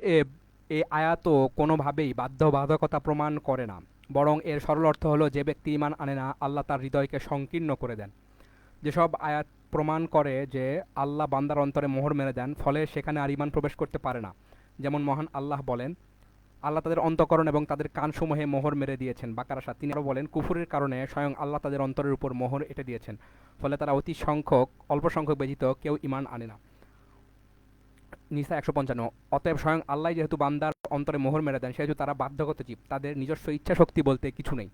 অতএব এই আয়াতও কোনোভাবেই বাধ্যবাধকতা প্রমাণ করে না, বরং এর সরল অর্থ হলো যে ব্যক্তি ঈমান আনে না আল্লাহ তার হৃদয়কে সংকীর্ণ করে দেন। যেসব আয়াত প্রমাণ করে যে আল্লাহ বান্দার অন্তরে মোহর মেরে দেন, ফলে সেখানে আর ঈমান প্রবেশ করতে পারে না। যেমন মহান আল্লাহ বলেন, আল্লাহ তাদের অন্তঃকরণ এবং তাদের কানসমূহে মোহর মেরে দিয়েছেন। বাকারা ৭। তিনি আরও বলেন, কুফুরের কারণে স্বয়ং আল্লাহ তাদের অন্তরের উপর মোহর এঁটে দিয়েছেন, ফলে তারা অল্প সংখ্যক ব্যতীত কেউ ঈমান আনে না। নিসা ১৫৫। অতএব স্বয়ং আল্লাহ যেহেতু বান্দার অন্তরে মোহর মেরে দেন, সেহেতু তারা বাধ্যগত জীব, তাদের নিজস্ব ইচ্ছা শক্তি বলতে কিছু নেই।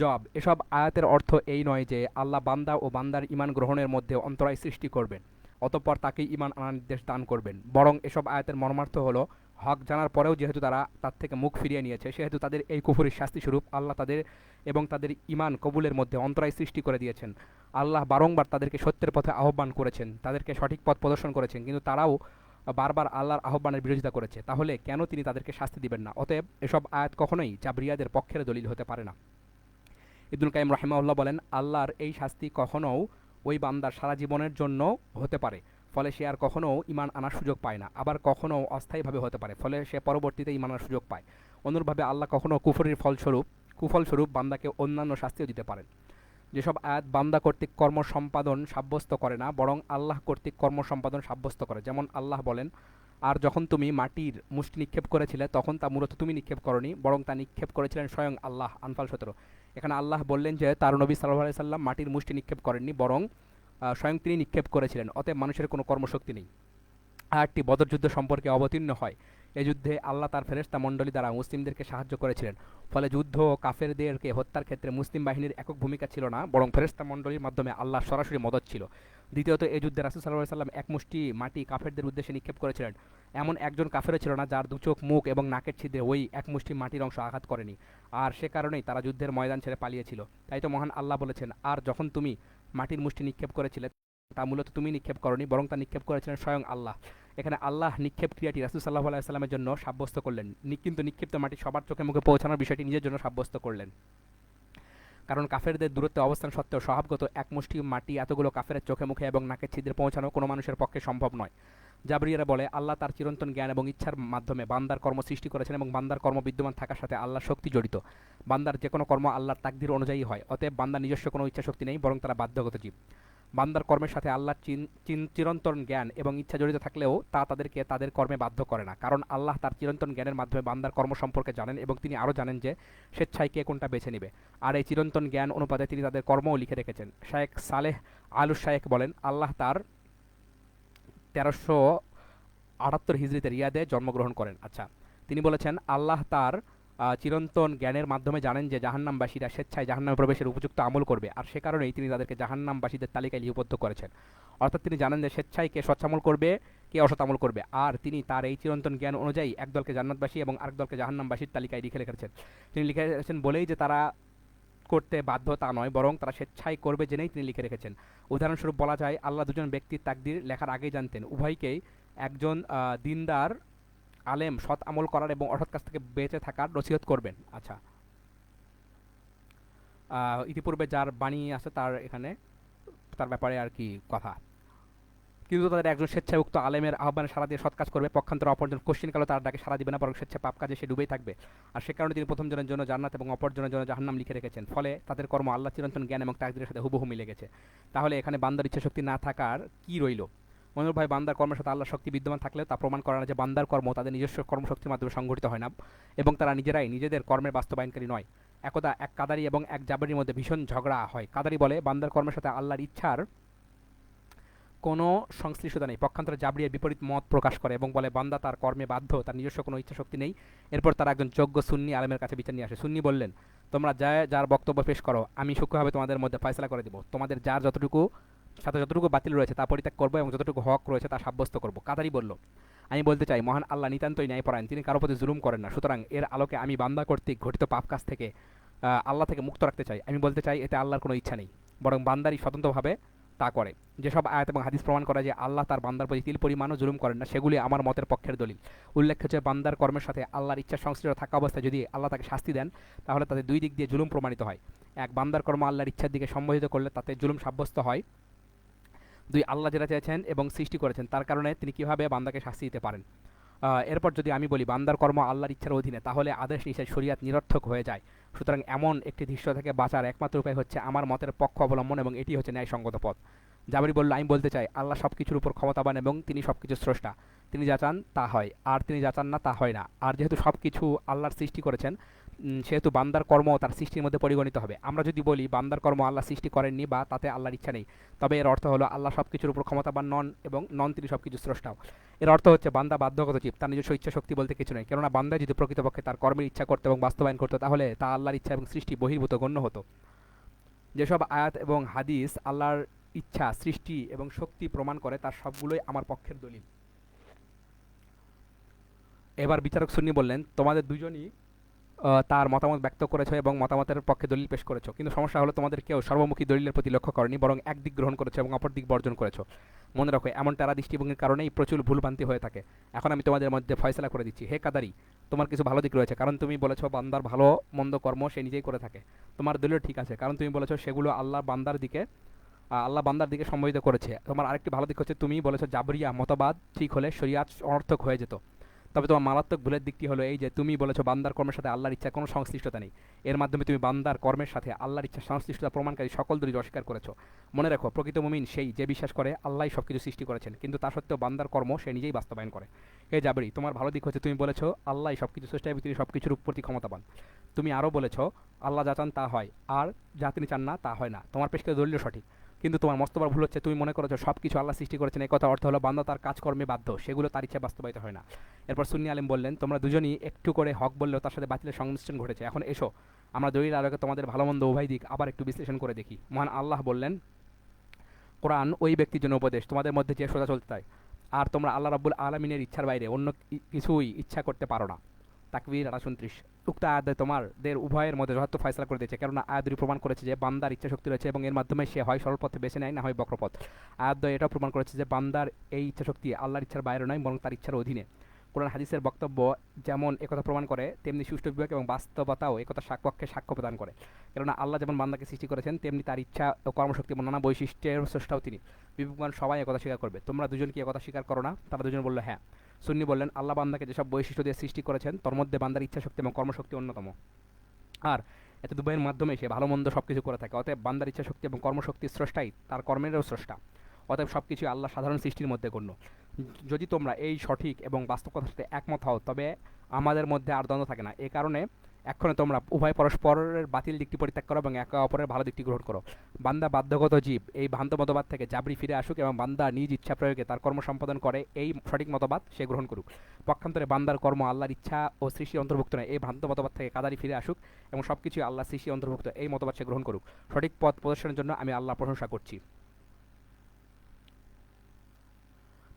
জবাব: এসব আয়াতের অর্থ এই নয় যে আল্লাহ বান্দা ও বান্দার ঈমান গ্রহণের মধ্যে অন্তরায় সৃষ্টি করবেন, অতঃপর তাকেই ঈমান আনার নির্দেশ দান করবেন। বরং এসব আয়াতের মর্মার্থ হলো, হক জানার পরেও যেহেতু তারা তার থেকে মুখ ফিরিয়ে নিয়েছে, সেহেতু তাদের এই কুফরির শাস্তিস্বরূপ আল্লাহ তাদের এবং তাদের ঈমান কবুলের মধ্যে অন্তরায় সৃষ্টি করে দিয়েছেন। আল্লাহ বারংবার তাদেরকে সত্যের পথে আহ্বান করেছেন, তাদেরকে সঠিক পথ প্রদর্শন করেছেন, কিন্তু তারাও বারবার আল্লাহর আহ্বানের বিরোধিতা করেছে। তাহলে কেন তিনি তাদেরকে শাস্তি দিবেন না? অতএব এসব আয়াত কখনোই জাবরিয়াদের পক্ষের দলিল হতে পারে না। ইবনুল কাইয়িম রাহিমাহুল্লাহ বলেন, আল্লাহর এই শাস্তি কখনও ওই বান্দার সারা জীবনের জন্য হতে পারে, ফলে সে আর কখনও ঈমান আনার সুযোগ পায় না। আবার কখনও অস্থায়ীভাবে হতে পারে, ফলে সে পরবর্তীতে ঈমান আনার সুযোগ পায়। অনুরূপভাবে আল্লাহ কখনও কুফলস্বরূপ বান্দাকে অন্যান্য শাস্তিও দিতে পারেন। যেসব আয়াত বান্দা কর্তৃক কর্ম সম্পাদন সাব্যস্ত করে না, বরং আল্লাহ কর্তৃক কর্ম সম্পাদন সাব্যস্ত করে। যেমন আল্লাহ বলেন, আর যখন তুমি মাটির মুষ্টি নিক্ষেপ করেছিলে, তখন তা মূলত তুমি নিক্ষেপ করনি, বরং তা নিক্ষেপ করেছিলেন স্বয়ং আল্লাহ। আনফাল ১৭। এখানে আল্লাহ বললেন যে তার নবী সাল্লাল্লাহু আলাইহি সাল্লাম মাটির মুষ্টি নিক্ষেপ করেননি, বরং স্বয়ং তিনি নিক্ষেপ করেছিলেন। অতএব মানুষের কোনো কর্মশক্তি নেই। আয়াতটি বদর যুদ্ধ সম্পর্কে অবতীর্ণ হয়। এ যুদ্ধে আল্লাহ তার ফেরেশতা মণ্ডলী দ্বারা মুসলিমদেরকে সাহায্য করেছিলেন, ফলে যুদ্ধ ও কাফেরদেরকে হত্যার ক্ষেত্রে মুসলিম বাহিনীর একক ভূমিকা ছিল না, বরং ফেরেশতা মণ্ডলীর মাধ্যমে আল্লাহ সরাসরি মদদ ছিল। দ্বিতীয়ত, এই যুদ্ধে রাসূল সাল্লাল্লাহু আলাইহি সাল্লাম এক মুষ্টি মাটি কাফেরদের উদ্দেশ্যে নিক্ষেপ করেছিলেন। এমন একজন কাফেরও ছিল না যার দুচোখ, মুখ এবং নাকের ছিদ্রে ওই এক মুষ্টি মাটির অংশ আঘাত করেনি, আর সে কারণেই তারা যুদ্ধের ময়দান ছেড়ে পালিয়েছিল। তাই তো মহান আল্লাহ বলেছেন, আর যখন তুমি মাটির মুষ্টি নিক্ষেপ করেছিলে, তা মূলত তুমি নিক্ষেপ করনি, বরং তা নিক্ষেপ করেছিলেন স্বয়ং আল্লাহ। এখানে আল্লাহ নিক্ষেপ ক্রিয়াটি রাসূল সাল্লাল্লাহু আলাইহি সাল্লামের জন্য সাব্যস্ত করলেন, কিন্তু নিক্ষিপ্ত মাটি সবার চোখে মুখে পৌঁছানোর বিষয়টি নিজের জন্য সাব্যস্ত করলেন। কারণ কাফেরদের দূরত্বে অবস্থান সত্ত্বেও স্বভাবগত এক মুষ্টি মাটি এতগুলো কাফেরের চোখে মুখে এবং নাকের ছিদ্রে পৌঁছানো কোনো মানুষের পক্ষে সম্ভব নয়। জাবরিয়ারা বলে, আল্লাহ তার চিরন্তন জ্ঞান এবং ইচ্ছার মাধ্যমে বান্দার কর্ম সৃষ্টি করেছেন এবং বান্দার কর্ম বিদ্যমান থাকার সাথে আল্লাহর শক্তি জড়িত। বান্দার যে কোনো কর্ম আল্লাহর তাকদির অনুযায়ী হয়, অতএব বান্দার নিজস্ব কোনো ইচ্ছা শক্তি নেই, বরং তারা বাধ্যগত জীব। বান্দার কর্মের সাথে আল্লাহর চিরন্তন জ্ঞান এবং ইচ্ছা জড়িত থাকলেও তা তাদেরকে তাদের কর্মে বাধ্য করে না, কারণ আল্লাহ তার চিরন্তন জ্ঞানের মাধ্যমে বান্দার কর্ম সম্পর্কে জানেন এবং তিনি আরও জানেন যে স্বেচ্ছায় কে কোনটা বেছে নেবে। আর এই চিরন্তন জ্ঞান অনুপাতে তিনি তাদের কর্মও লিখে রেখেছেন। শায়েখ সালেহ আলুস শায়েখ বলেন, আল্লাহ তার ১৩৭৮ হিজরিতে রিয়াদে জন্মগ্রহণ করেন। আচ্ছা, তিনি বলেছেন, আল্লাহ তার চিরন্তন জ্ঞানের মাধ্যমে জানেন যে জাহান্নামবাসীরা স্বেচ্ছায় জাহান্নামে প্রবেশের উপযুক্ত আমল করবে, আর সে কারণেই তিনি তাদেরকে জাহান্নামবাসীদের তালিকায় লিপিবদ্ধ করেছেন। অর্থাৎ তিনি জানেন যে স্বেচ্ছায় কে সৎ আমল করবে, কে অসৎ আমল করবে, আর তিনি তার এই চিরন্তন জ্ঞান অনুযায়ী একদলকে জান্নাতবাসী এবং আরেক দলকে জাহান্নামবাসীর তালিকায় লিখে রেখেছেন। তিনি লিখে রেখেছেন বলেই যে তারা করতে বাধ্য তা নয়, বরং তারা স্বেচ্ছায় করবে জেনেই তিনি লিখে রেখেছেন। উদাহরণস্বরূপ বলা যায়, আল্লাহ দুজন ব্যক্তির তাকদির লেখার আগেই জানতেন। উভয়কেই একজন দিনদার আলেম সৎ আমল করার এবং অসৎ কাজ থেকে বেঁচে থাকার নসিহত করবেন। আচ্ছা, ইতিপূর্বে যার বাণী আছে তার এখানে তার ব্যাপারে আর কি কথা। কিন্তু তাদের একজন স্বেচ্ছায় উক্ত আলেমের আহ্বানে সারা দিয়ে সৎ কাজ করবে, পক্ষান্তরে অপরজন কোশ্চিনকালও তার ডাকে সারা দিবে না, বরং স্বেচ্ছায় পাপ কাজে সে ডুবেই থাকবে। আর সে কারণে তিনি প্রথম জনের জন্য জান্নাত এবং অপরজনের জন্য জাহান্নাম লিখে রেখেছেন, ফলে তাদের কর্ম আল্লাহ চিরন্তন জ্ঞান এবং তাকদীরের সাথে হুবহু মিলে গেছে। তাহলে এখানে বান্দার ইচ্ছা শক্তি না থাকার কি রইল? মনোভাই, বান্দার কর্মের সাথে আল্লাহর শক্তি বিদ্যমান থাকলেও তা প্রমাণ করে না যে বান্দার কর্ম তাদের নিজস্ব কর্মশক্তির মাধ্যমে সংঘটিত হয় না এবং তারা নিজেরাই নিজেদের কর্মের বাস্তবায়নকারী নয়। একদা এক কাদারি এবং এক জাবরির মধ্যে ভীষণ ঝগড়া হয়। কাদারি বলে, বান্দার কর্মের সাথে আল্লাহর ইচ্ছার কোনো সংশ্লিষ্টতা নেই। পক্ষান্তরে জাবরিয়া বিপরীত মত প্রকাশ করে এবং বলে, বান্দা তার কর্মে বাধ্য, তার নিজস্ব কোনো ইচ্ছা শক্তি নেই। এরপর তারা একজন যোগ্য সুন্নি আলেমের কাছে বিচার নিয়ে আসে। সুন্নি বললেন, তোমরা যার বক্তব্য পেশ করো, আমি সূক্ষ্মভাবে তোমাদের মধ্যে ফয়সালা করে দেব। তোমাদের যার যতটুকু বাতিল রয়েছে তা পরিত্যাগ করবো এবং যতটুকু হক রয়েছে তা সাব্যস্ত করবো। কাদারি বলল, আমি বলতে চাই, মহান আল্লাহ নিতান্তই ন্যায়পরায়ণ, তিনি কারো প্রতি জুলুম করেন না। সুতরাং এর আলোকে আমি বান্দা কর্তৃক ঘটিত পাপ কাজ থেকে আল্লাহ থেকে মুক্ত রাখতে চাই। আমি বলতে চাই, এতে আল্লাহর কোনো ইচ্ছা নেই, বরং বান্দারই স্বতন্ত্রভাবে তা করে। যেসব আয়াত এবং হাদিস প্রমাণ করে যে আল্লাহ তার বান্দার প্রতি তিল পরিমাণও জুলুম করেন না, সেগুলি আমার মতের পক্ষের দলিল। উল্লেখ হচ্ছে, বান্দার কর্মের সাথে আল্লাহর ইচ্ছা সংশ্লিষ্ট থাকা অবস্থায় যদি আল্লাহ তাকে শাস্তি দেন, তাহলে তাতে দুই দিক দিয়ে জুলুম প্রমাণিত হয়। এক, বান্দার কর্ম আল্লাহর ইচ্ছার দিকে সম্বোধিত করলে তাতে জুলুম সাব্যস্ত হয়। দুই, আল্লাহ যেটা চেয়েছেন এবং সৃষ্টি করেছেন তার কারণে তিনি কিভাবে বান্দাকে শাস্তি দিতে পারেন। এরপর যদি আমি বলি বান্দার কর্ম আল্লাহর ইচ্ছার অধীনে, তাহলে আদেশ নিষেধ শরিয়াত নিরর্থক হয়ে যায়। সুতরাং এমন একটি দৃশ্য থেকে বাঁচার একমাত্র উপায় হচ্ছে আমার মতের পক্ষ অবলম্বন, এবং এটি হচ্ছে ন্যায়সঙ্গত পথ। জাবরি বলল, আমি বলতে চাই আল্লাহ সব কিছুর উপর ক্ষমতাবান এবং তিনি সব কিছুর স্রষ্টা। তিনি যা চান তা হয়, আর তিনি যা চান না তা হয় না। আর যেহেতু সব কিছু আল্লাহর সৃষ্টি করেছেন, সেহেতু বান্দার কর্ম তার সৃষ্টির মধ্যে পরিগণিত হবে। আমরা যদি বলি বান্দার কর্ম আল্লাহ সৃষ্টি করেননি বা তাতে আল্লাহর ইচ্ছা নেই, তবে এর অর্থ হলো আল্লাহ সব কিছুর উপর ক্ষমতাবান নন এবং নন তিনি সব কিছু স্রষ্টাও। এর অর্থ হচ্ছে বান্দা বাধ্যগত জীব, তার নিজস্ব ইচ্ছা শক্তি বলতে কিছু নেই। কেননা বান্দা যদি প্রকৃতপক্ষে তার কর্মের ইচ্ছা করতো এবং বাস্তবায়ন করতো, তাহলে তা আল্লাহর ইচ্ছা এবং সৃষ্টি বহির্ভূত গণ্য হতো। যেসব আয়াত এবং হাদিস আল্লাহর ইচ্ছা, সৃষ্টি এবং শক্তি প্রমাণ করে, তার সবগুলোই আমার পক্ষের দলিল। এবার বিচারক সুন্নি বললেন, তোমাদের দুজনই তার মতামত ব্যক্ত করেছো এবং মতামতের পক্ষে দলিল পেশ করেছো, কিন্তু সমস্যা হলো তোমাদের কেউ সর্বমুখী দলিলের প্রতি লক্ষ্য করনি, বরং এক দিক গ্রহণ করেছো এবং অপর দিক বর্জন করেছো। মনে রাখো, এমন তারা দৃষ্টিভঙ্গির কারণেই প্রচুর ভুলভ্রান্তি হয়ে থাকে। এখন আমি তোমাদের মধ্যে ফয়সালা করে দিচ্ছি। হে কাদারি, তোমার কিছু ভালো দিক রয়েছে, কারণ তুমি বলেছো বান্দার ভালো মন্দ কর্ম সে নিজেই করে থাকে। তোমার দলিল ঠিক আছে, কারণ তুমি বলেছো সেগুলো আল্লাহ বান্দার দিকে সম্বোধিত করেছে। তোমার আরেকটি ভালো দিক হচ্ছে তুমি বলেছো জাবরিয়া মতবাদ ঠিক হলে শরিয়াত অনর্থক হয়ে যেত। তবে তোমার মারাত্মক ভুলের দিকটি হলো এই যে তুমি বলেছো বান্দার কর্মের সাথে আল্লাহর ইচ্ছার কোনো সংশ্লিষ্টতা নেই। এর মাধ্যমে তুমি বান্দার কর্মের সাথে আল্লাহর ইচ্ছার সংশ্লিষ্টতা প্রমাণকারী সকল দলিল অস্বীকার করেছো। মনে রাখো, প্রকৃত মুমিন সেই যে বিশ্বাস করে আল্লাহই সবকিছু সৃষ্টি করেছেন, কিন্তু তা সত্ত্বেও বান্দার কর্ম সে নিজেই বাস্তবায়ন করে। হে জাবরি, তোমার ভালো দিক হচ্ছে তুমি বলেছো আল্লাহই সবকিছু সৃষ্টি এবং তিনি সবকিছুর প্রতি ক্ষমতাবান। তুমি আরও বলেছো আল্লাহ যা চান তা হয়, আর যা তিনি চান না তা হয় না। তোমার পেশকে দলিল সঠিক, কিন্তু তোমার মস্ত বড় ভুল হচ্ছে তুমি মনে করেছো সব কিছু আল্লাহ সৃষ্টি করেছেন। এই কথা অর্থ হলো বান্দা তার কাজকর্মে বাধ্য, সেগুলো তার ইচ্ছা বাস্তবায়িত হয় না। এরপর সুন্নি আলেম বললেন, তোমরা দুজনই একটু করে হক বললেও তার সাথে বাতিলের সংমিশ্রণ ঘটেছে। এখন এসো আমরা দলিল আলোকে তোমাদের ভালো মন্দ উভয় দিক আবার একটু বিশ্লেষণ করে দেখি। মহান আল্লাহ বললেন, কোরআন ওই ব্যক্তির জন্য উপদেশ তোমাদের মধ্যে যে সোজা চলতে চায়, আর তোমরা আল্লাহ রাব্বুল আলামিনের ইচ্ছার বাইরে অন্য কিছুই ইচ্ছা করতে পারো না। তাকবীর 28। উক্ত আয়াত তোমাদের উভয়ের মধ্যে যথার্থ ফয়সালা করে দিয়েছে, কেননা আয়াত দুটি প্রমাণ করেছে যে বান্দার ইচ্ছা শক্তি রয়েছে এবং এর মাধ্যমে সে হয় সরল পথে বেছে নেয়, না হয় বক্রপথ। আয়াত এটাও প্রমাণ করেছে যে বান্দার এই ইচ্ছা শক্তি আল্লাহর ইচ্ছার বাইরে নয়, বরং তার ইচ্ছার অধীনে। কোরআন হাদিসের বক্তব্য যেমন একথা প্রমাণ করে, তেমনি সুষ্ঠু বিবেক এবং বাস্তবতাও একথা পক্ষে সাক্ষ্য প্রদান করে। কেননা আল্লাহ যেমন বান্দাকে সৃষ্টি করেছেন, তেমনি তার ইচ্ছা ও কর্মশক্তি এবং নানা বৈশিষ্ট্যের স্রষ্টাও তিনি। বিবেকবান সবাই একথা স্বীকার করবে। তোমরা দুজন কি একথা স্বীকার করো না? তারা দুজন বলল, হ্যাঁ। সুন্নি বললেন, আল্লাহ বান্দাকে যেসব বৈশিষ্ট্য দিয়ে সৃষ্টি করেছেন, তার মধ্যে বান্দার ইচ্ছা শক্তি এবং কর্মশক্তি অন্যতম। আর এত দুবাইয়ের মাধ্যমে সে ভালো মন্দ সব কিছু করে থাকে। অতএব বান্দার ইচ্ছা শক্তি এবং কর্মশক্তির স্রষ্টাই তার কর্মেরও স্রষ্টা। অতএব সব কিছুই আল্লাহ সাধারণ সৃষ্টির মধ্যে গণ্য। যদি তোমরা এই সঠিক এবং বাস্তব কথার সাথে একমত হও, তবে আমাদের মধ্যে আর দ্বন্দ্ব থাকে না। এ কারণে এক্ষণে তোমরা উভয় পরস্পরের বাতিল দিকটি পরিত্যাগ করো এবং একে অপরের ভালো দিকটি গ্রহণ করো। বান্দা বাধ্যগত জীব, এই ভ্রান্ত মতবাদ থেকে জাবরি ফিরে আসুক এবং বান্দা নিজ ইচ্ছা প্রয়োগে তার কর্ম সম্পাদন করে, এই সঠিক মতবাদ সে গ্রহণ করুক। পক্ষান্তরে বান্দার কর্ম আল্লাহর ইচ্ছা ও সৃষ্টির অন্তর্ভুক্ত নয়, এই ভ্রান্ত মতবাদ থেকে কাদারি ফিরে আসুক এবং সব কিছুই আল্লাহ সৃষ্টির অন্তর্ভুক্ত, এই মতবাদ সে গ্রহণ করুক। সঠিক পথ প্রদর্শনের জন্য আমি আল্লাহ প্রশংসা করছি।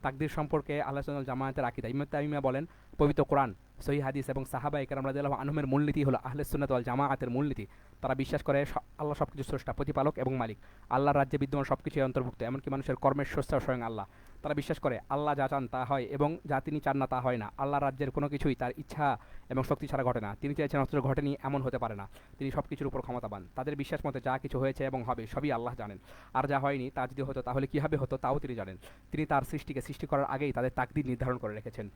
তাকদীর সম্পর্কে আহলে সুন্নাত জামায়াতের আকীদা। ইমাম তাইমিয়া বলেন, পবিত্র কোরআন, সহিহ হাদিস এবং সাহাবায়ে কেরাম রাদিয়াল্লাহু আনহুমের মূলনীতি হলো আহলে সুন্নাত ওয়াল জামায়াতের মূলনীতি। তারা বিশ্বাস করে আল্লাহ সবকিছু স্রষ্টা, প্রতিপালক এবং মালিক। আল্লাহর রাজ্যে বিদ্যমান সবকিছুই অন্তর্ভুক্ত, এমনকি মানুষের কর্মের স্রষ্টা স্বয়ং আল্লাহ। তারা বিশ্বাস করে আল্লাহ যা চান তা হয় এবং যা তিনি চান না তা হয় না। আল্লাহর রাজ্যের কোনো কিছুই তার ইচ্ছা এবং শক্তি ছাড়া ঘটে না। তিনি চেয়েছেন অথচ ঘটেনি, এমন হতে পারে না। তিনি সব কিছুর উপর ক্ষমতাবান। তাদের বিশ্বাস মতে যা কিছু হয়েছে এবং হবে সবই আল্লাহ জানেন, আর যা হয়নি তা যদি হতো তাহলে কীভাবে হতো তাও তিনি জানেন। তিনি তার সৃষ্টিকে সৃষ্টি করার আগেই তাদের তাকদীর নির্ধারণ করে রেখেছেন।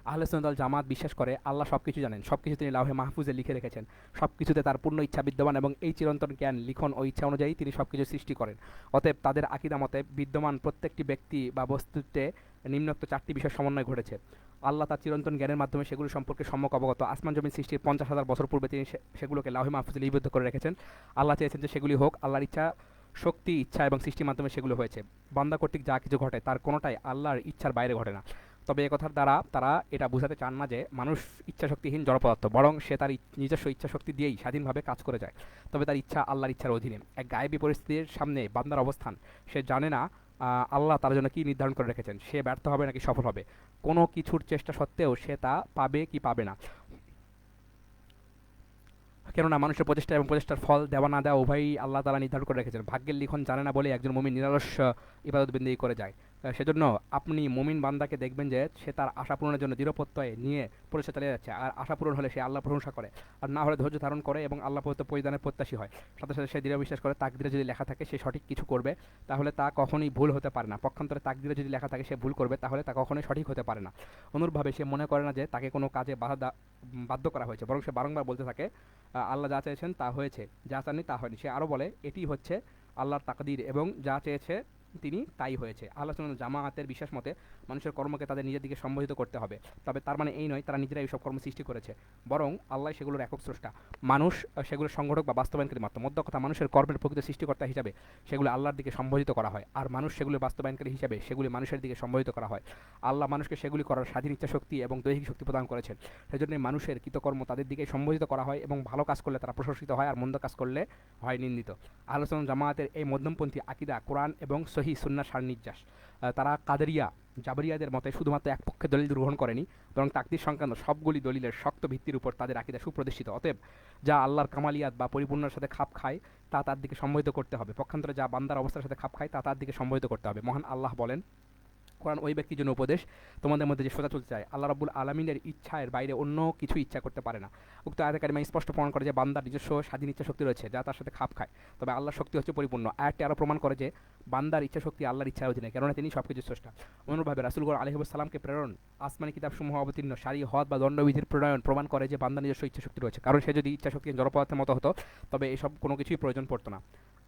আহলে সুন্নাত ওয়াল জামাত বিশ্বাস করে আল্লাহ সবকিছু জানেন, সবকিছু তিনি লাউহে মাহফুজে লিখে রেখেছেন। সবকিছুতে তার পূর্ণ ইচ্ছা বিদ্যমান এবং এই চিরন্তন জ্ঞান, লিখন ও ইচ্ছা অনুযায়ী তিনি সবকিছু সৃষ্টি করেন। অতএব তাদের আকীদা মতে বিদ্যমান প্রত্যেকটি ব্যক্তি বা বস্তুতে নিম্নোক্ত চারটি বিষয় সমন্বয় ঘটেছে। আল্লাহ তার চিরন্তন জ্ঞানের মাধ্যমে সেগুলো সম্পর্কে সম্যক অবগত। আসমান জমিন সৃষ্টির 50,000 বছর পূর্বে তিনি সেগুলোকে লাউহে মাহফুজে লিপিবদ্ধ করে রেখেছেন। আল্লাহ চেয়েছেন যে সেগুলি হোক, আল্লাহর ইচ্ছা শক্তি, ইচ্ছা এবং সৃষ্টির মাধ্যমে সেগুলো হয়েছে। বান্দা কর্তৃক যা কিছু ঘটে তার কোনোটাই আল্লাহর ইচ্ছার বাইরে ঘটে না। তবে এ কথার দ্বারা তারা এটা বোঝাতে চান না যে মানুষ ইচ্ছাশক্তিহীন জড়পদার্থ, বরং সে তার নিজস্ব ইচ্ছাশক্তি দিয়েই স্বাধীনভাবে কাজ করে যায়। তবে তার ইচ্ছা আল্লাহর ইচ্ছার অধীনে। এক গায়েবী পরিস্থিতির সামনে বান্দার অবস্থান, সে জানে না আল্লাহ তার জন্য কী নির্ধারণ করে রেখেছেন, সে ব্যর্থ হবে নাকি সফল হবে। কোনো কিছুর চেষ্টা সত্ত্বেও সে তা পাবে কি পাবে না, কেননা মানুষের প্রচেষ্টা এবং প্রচেষ্টার ফল দেওয়া না দেওয়া উভয়ই আল্লাহ তাআলা নির্ধারণ করে রেখেছেন। ভাগ্যের লিখন জানে না বলে একজন মুমিন নিরলস ইবাদত বন্দেগী করে যায়। সেজন্য আপনি মুমিন বান্দাকে দেখবেন যে সে তার আশা পূরণের জন্য দৃঢ় প্রত্যয় নিয়ে পরিচয় চালিয়ে যাচ্ছে, আর আশা পূরণ হলে সে আল্লাহ প্রশংসা করে, আর না হলে ধৈর্য ধারণ করে এবং আল্লাহ প্রদত্ত পরিধানের প্রত্যাশী হয়। সাথে সাথে সে দৃঢ় বিশ্বাস করে তাকদিরে যদি লেখা থাকে সে সঠিক কিছু করবে তাহলে তা কখনোই ভুল হতে পারে না। পক্ষান্তরে তাকদিরে যদি লেখা থাকে সে ভুল করবে তাহলে তা কখনোই সঠিক হতে পারে না। অনুরূপভাবে সে মনে করে না যে তাকে কোনো কাজে বাধ্য করা হয়েছে, বরং সে বারংবার বলতে থাকে আল্লাহ যা চেয়েছেন তা হয়েছে, যা চাননি তা হয়নি। সে আরও বলে এটি হচ্ছে আল্লাহর তাকদির এবং যা চেয়েছে তিনি তাই হয়েছে। আহলে সুন্নাত জামাআতের বিশ্বাস মতে মানুষের কর্মকে তাদের নিজের দিকে সম্বোধিত করতে হবে, তবে তার মানে এই নয় তারা নিজেরাই এইসব কর্ম সৃষ্টি করেছে, বরং আল্লাহ সেগুলোর একক স্রষ্টা। মানুষ সেগুলোর সংগঠক বা বাস্তবায়নকারী মাত্র। মধ্য কথা, মানুষের কর্মের প্রকৃত সৃষ্টিকর্তা হিসাবে সেগুলো আল্লাহর দিকে সম্বোধিত করা হয়, আর মানুষ সেগুলোর বাস্তবায়নকারী হিসাবে সেগুলি মানুষের দিকে সম্বোধিত করা হয়। আল্লাহ মানুষকে সেগুলি করার স্বাধীন ইচ্ছা শক্তি এবং দৈহিক শক্তি প্রদান করেছেন। সেজন্য মানুষের কৃতকর্ম তাদের দিকে সম্বোধিত করা হয় এবং ভালো কাজ করলে তারা প্রশংসিত হয় আর মন্দ কাজ করলে হয় নিন্দিত। আহলে সুন্নাত জামাআতের এই মধ্যমপন্থী আকীদা কোরআন এবং সহিহ সুন্নাহর সারনির্যাস। তারা কাদেরিয়া জাবরিয়াদের মতে শুধুমাত্র এক পক্ষে দলিল গ্রহণ করেনি, বরং তাকদীর সংক্রান্ত সবগুলি দলিলের শক্ত ভিত্তির উপর তাদের আকীদা সুপ্রতিষ্ঠিত। অতএব যা আল্লাহর কামালিয়াত বা পরিপূর্ণের সাথে খাপ খায় তা তার দিকে সম্বোধিত করতে হবে, পক্ষান্তরে যা বান্দার অবস্থার সাথে খাপ খায় তা তার দিকে সম্বোধিত করতে হবে। মহান আল্লাহ বলেন, কোরআন ওই ব্যক্তির জন্য উপদেশ তোমাদের মধ্যে যে সোজা চলতে চায় আল্লাহ রাব্বুল আলামিনের ইচ্ছার বাইরে অন্য কিছু ইচ্ছা করতে পারে না। উক্ত আয়াতে কারিমা স্পষ্ট প্রমাণ করে যে বান্দার নিজস্ব স্বাধীন ইচ্ছা শক্তি রয়েছে যা তার সাথে খাপ খায়, তবে আল্লাহর শক্তি হচ্ছে পরিপূর্ণ। আয়াতটি আরও প্রমাণ করে যে বান্দার ইচ্ছা শক্তি আল্লাহর ইচ্ছার অধীনে, কেননা তিনি সবকিছু স্রষ্টা। অনুরূপভাবে রাসূলগণ আলাইহিস সালামকে প্রেরণ, আসমানি কিতাবসমূহ অবতীর্ণ, সারি হদ বা দণ্ডবিধির প্রণয়ন প্রমাণ করে যে বান্দার নিজস্ব ইচ্ছা শক্তি রয়েছে, কারণ সে যদি ইচ্ছা শক্তি জড়পদার্থের মতো হতো তবে এসব কোনো কিছুই প্রয়োজন পড়তো না।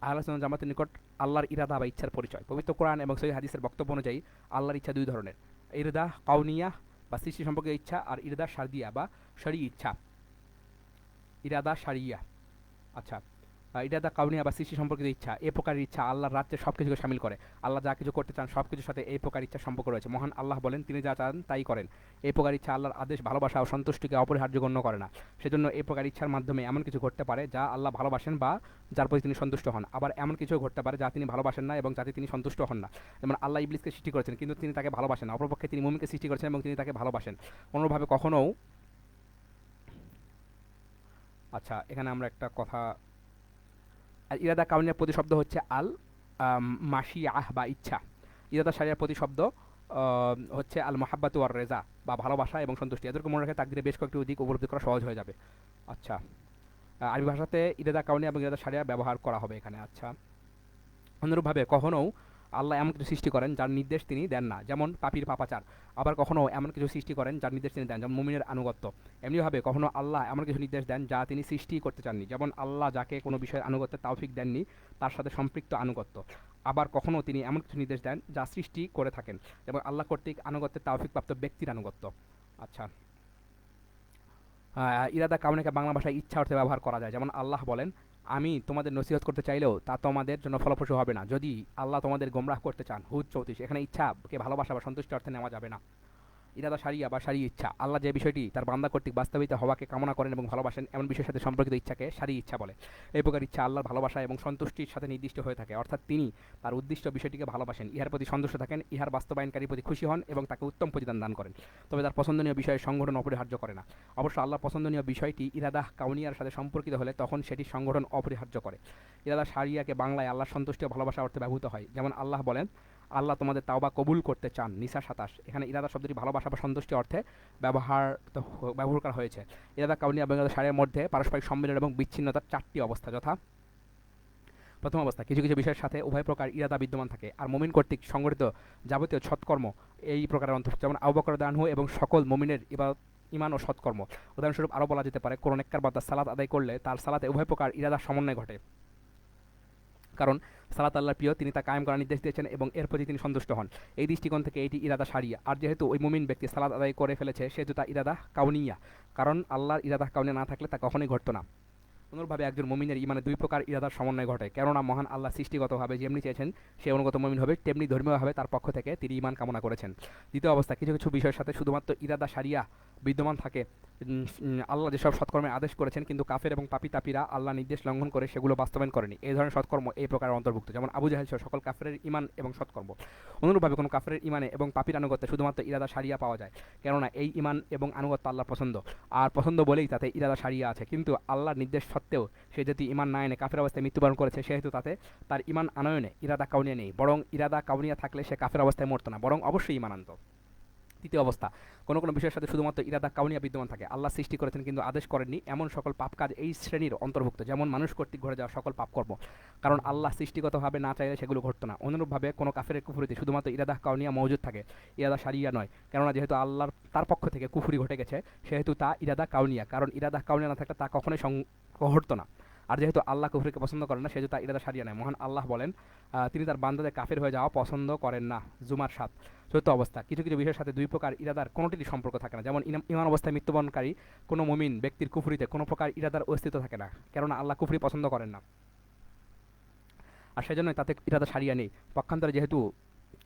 আহলে সুন্নাত জামাতের নিকট আল্লাহর ইরাদা বা ইচ্ছার পরিচয়। পবিত্র কোরআন এবং সহিহ হাদিসের বক্তব্য অনুযায়ী আল্লাহর ইচ্ছা দুই ধরনের: ইরদা কাউনিয়া বা সৃষ্টি সম্পর্কে ইচ্ছা, আর ইরদা শারদিয়া বা শরী ইচ্ছা। ইরাদা শারিয়া, আচ্ছা, ইরাদা কাউনিয়া বা সৃষ্টি সম্পর্কিত ইচ্ছা। এ প্রকারের ইচ্ছা আল্লাহর রাজ্যে সব কিছুকে শামিল করে। আল্লাহ যা কিছু করতে চান সব কিছুর সাথে এই প্রকার ইচ্ছার সম্পর্ক রয়েছে। মহান আল্লাহ বলেন, তিনি যা চান তাই করেন। এই প্রকার ইচ্ছা আল্লাহর আদেশ, ভালোবাসা ও সন্তুষ্টিকে অপরিহার্য গণ্য করে না। সেজন্য এই প্রকার ইচ্ছার মাধ্যমে এমন কিছু ঘটতে পারে যা আল্লাহ ভালোবাসেন বা যার প্রতি তিনি সন্তুষ্ট হন, আবার এমন কিছু ঘটতে পারে যা তিনি ভালোবাসেন না এবং যাতে তিনি সন্তুষ্ট হন না। যেমন আল্লাহ ইবলিসকে সৃষ্টি করেছেন কিন্তু তিনি তাকে ভালোবাসেন না, অপরপক্ষে তিনি মুমিনকে সৃষ্টি করেছেন এবং তিনি তাকে ভালোবাসেন। কোনোভাবে কখনও, আচ্ছা, এখানে আমরা একটা কথা, আর ইরাদা কাউনিয়ার প্রতিশব্দ হচ্ছে আল মাশিয়াহ বা ইচ্ছা। ইরাদা শারিয়ার প্রতিশব্দ হচ্ছে আল মাহাব্বাতু ওয়ার রেজা বা ভালোবাসা এবং সন্তুষ্টি। এদেরকে মনে রাখে তাকদিরে বেশ কয়েকটি দিক উপলব্ধি করা সহজ হয়ে যাবে। আচ্ছা, আরবি ভাষাতে ইরাদা কাউনিয়া এবং ইরাদা শারিয়া ব্যবহার করা হবে এখানে। আচ্ছা, অনুরূপভাবে কখনও আল্লাহ এমন কিছু সৃষ্টি করেন যার নির্দেশ তিনি দেন না, যেমন পাপীর পাপাচার। আবার কখনও এমন কিছু সৃষ্টি করেন যার নির্দেশ তিনি দেন, যেমন মুমিনের আনুগত্য। এমনিভাবে কখনও আল্লাহ এমন কিছু নির্দেশ দেন যা তিনি সৃষ্টি করতে চাননি, যেমন আল্লাহ যাকে কোনো বিষয়ের আনুগত্যের তাওফিক দেননি তার সাথে সম্পৃক্ত আনুগত্য। আবার কখনও তিনি এমন কিছু নির্দেশ দেন যা সৃষ্টি করে থাকেন, যেমন আল্লাহ কর্তৃক আনুগত্যের তাওফিকপ্রাপ্ত ব্যক্তির আনুগত্য। আচ্ছা, ইরাদা কাউনাকে বাংলা ভাষায় ইচ্ছা অর্থে ব্যবহার করা যায়, যেমন আল্লাহ বলেন, আমি তোমাদের নসিহত করতে চাইলেও তা তোমাদের জন্য ফলপ্রসূ হবে না যদি আল্লাহ তোমাদের গোমরাহ করতে চান। হুদ 34। এখানে ইচ্ছাকে ভালোবাসা বা সন্তুষ্টি অর্থে নেওয়া যাবে না। ইরাদা শারিয়া বা শারী ইচ্ছা। আল্লাহ যে বিষয়টি তার বান্দা কর্তৃক বাস্তবিত হওয়াকে কামনা করেন এবং ভালোবাসেন এমন বিষয়ের সাথে সম্পর্কিত ইচ্ছাকে শারী ইচ্ছা বলে। এই প্রকার ইচ্ছা আল্লাহর ভালোবাসা এবং সন্তুষ্টির সাথে নির্দিষ্ট হয়ে থাকে, অর্থাৎ তিনি তার উদ্দিষ্ট বিষয়টিকে ভালোবাসেন, ইহার প্রতি সন্তুষ্ট থাকেন, ইহার বাস্তবায়নকারীর প্রতি খুশি হন এবং তাকে উত্তম প্রতিদান দান করেন, তবে তার পছন্দনীয় বিষয়ের সংগঠন অপরিহার্য করে না। অবশ্য আল্লাহর পছন্দনীয় বিষয়টি ইরাদা কাউনিয়ার সাথে সম্পর্কিত হলে তখন সেটি সংগঠন অপরিহার্য করে। ইরাদা শারিয়াকে বাংলায় আল্লাহর সন্তুষ্টি ও ভালোবাসা অর্থে ব্যবহৃত হয়, যেমন আল্লাহ বলেন, আল্লাহ তোমাদের তাওবা কবুল করতে চান। নিসা 27। এখানে ইরাদা শব্দটি ভালোবাসা বা সন্তুষ্টি অর্থে ব্যবহার করা হয়েছে। ইরাদা কাউনিয়া এবং ইরাদা শারিয়ার মধ্যে পারস্পরিক সম্মিলন এবং বিচ্ছিন্নতার চারটি অবস্থা, যথা: প্রথম অবস্থা, কিছু কিছু বিষয়ের সাথে উভয় প্রকার ইরাদা বিদ্যমান থাকে, আর মুমিন কর্তৃক সংগঠিত যাবতীয় সৎকর্ম এই প্রকারের অন্তর্ভুক্ত, যেমন আবু বকর রাদিয়াল্লাহু আনহু এবং সকল মুমিনের ইমান ও সৎকর্ম। উদাহরণস্বরূপ আরও বলা যেতে পারে, কোনো নেককার বান্দা সালাত আদায় করলে তার সালাতে উভয় প্রকার ইরাদার সমন্বয় ঘটে, কারণ সালাত আল্লাহর প্রিয়, তিনি তা কায়েম করার নির্দেশ দিয়েছেন এবং এর প্রতি তিনি সন্তুষ্ট হন। এই দৃষ্টিকোণ থেকে এটি ইরাদা শারিয়া। আর যেহেতু ওই মুমিন ব্যক্তি সালাত আদায় করে ফেলেছে সেহেতু তা ইরাদা কাউনিয়া, কারণ আল্লাহর ইরাদা কাউনিয়া না থাকলে তা কখনোই ঘটতো না। অনুরূপভাবে একজন মুমিনের ইমানে দুই প্রকার ইরাদার সমন্বয় ঘটে, কেননা মহান আল্লাহ সৃষ্টিগতভাবে যেমনি চেয়েছেন সে অনুগত মুমিন হবে, তেমনি ধর্মীয়ভাবে তার পক্ষ থেকে তিনি ইমান কামনা করেছেন। দ্বিতীয় অবস্থা, কিছু কিছু বিষয়ের সাথে শুধুমাত্র ইরাদা শারিয়া বিদ্যমান থাকে। আল্লাহ যেসব সৎকর্মের আদেশ করেছেন কিন্তু কাফের এবং পাপী তাপীরা আল্লাহ নির্দেশ লঙ্ঘন করে সেগুলো বাস্তবায়ন করেনি, এই ধরনের সৎকর্ম এই প্রকার অন্তর্ভুক্ত, যেমন আবু জাহেল সহ সকল কাফেরের ঈমান এবং সৎকর্ম। অনুরূপভাবে কোনো কাফেরের ঈমানে এবং পাপীর আনুগত্যে শুধুমাত্র ইরাদা সারিয়া পাওয়া যায়, কেননা এই ঈমান এবং আনুগত্য আল্লাহর পছন্দ, আর পছন্দ বলেই তাতে ইরাদা সারিয়া আছে। কিন্তু আল্লাহর নির্দেশ সত্ত্বেও সে যদি ঈমান না এনে কাফের অবস্থায় মৃত্যুবরণ করেছে, সেহেতু তাতে তার ঈমান আনয়নে ইরাদা কাউনিয়া নেই, বরং ইরাদা কাউনিয়া থাকলে সে কাফের অবস্থায় মরত না, বরং অবশ্যই ঈমান আনত। তৃতীয় অবস্থা, কোনো কোনো বিষয়ের সাথে শুধুমাত্র ইরাদা কাউনিয়া বিদ্যমান থাকে, আল্লাহ সৃষ্টি করেছেন কিন্তু আদেশ করেননি, এমন সকল পাপ কাজ এই শ্রেণীর অন্তর্ভুক্ত, যেমন মানুষ কর্তৃক ঘটে যাওয়া সকল পাপকর্ম, কারণ আল্লাহ সৃষ্টিগতভাবে না চাইলে সেগুলো ঘটতো না। অনুরূপভাবে কোনো কাফেরের কুফরিতে শুধুমাত্র ইরাদা কাউনিয়া মজুদ থাকে, ইরাদা সারিয়া নয়, কেননা যেহেতু আল্লাহর তার পক্ষ থেকে কুফরি ঘটে গেছে সেহেতু তা ইরাদা কাউনিয়া, কারণ ইরাদা কাউনিয়া না থাকলে তা কখনোই ঘটতো না। আর যেহেতু আল্লাহ কুফরিকে পছন্দ করেন না সেহেতু তা ইরাদা সারিয়া নয়। মহান আল্লাহ বলেন, তিনি তার বান্দাদের কাফের হয়ে যাওয়া পছন্দ করেন না। জুমার ৭। চতুর্থ অবস্থা, কিছু কিছু বিষয়ের সাথে দুই প্রকার ইরাদার কোনোটিরই সম্পর্ক থাকে না, যেমন ইমান অবস্থায় মৃত্যুবরণকারী কোনো মুমিন ব্যক্তির কুফরিতে কোনো প্রকার ইরাদার অস্তিত্ব থাকে না, কেননা আল্লাহ কুফরি পছন্দ করেন না, আর সেজন্যই তাতে ইরাদা সারিয়া নেই। পক্ষান্তরে যেহেতু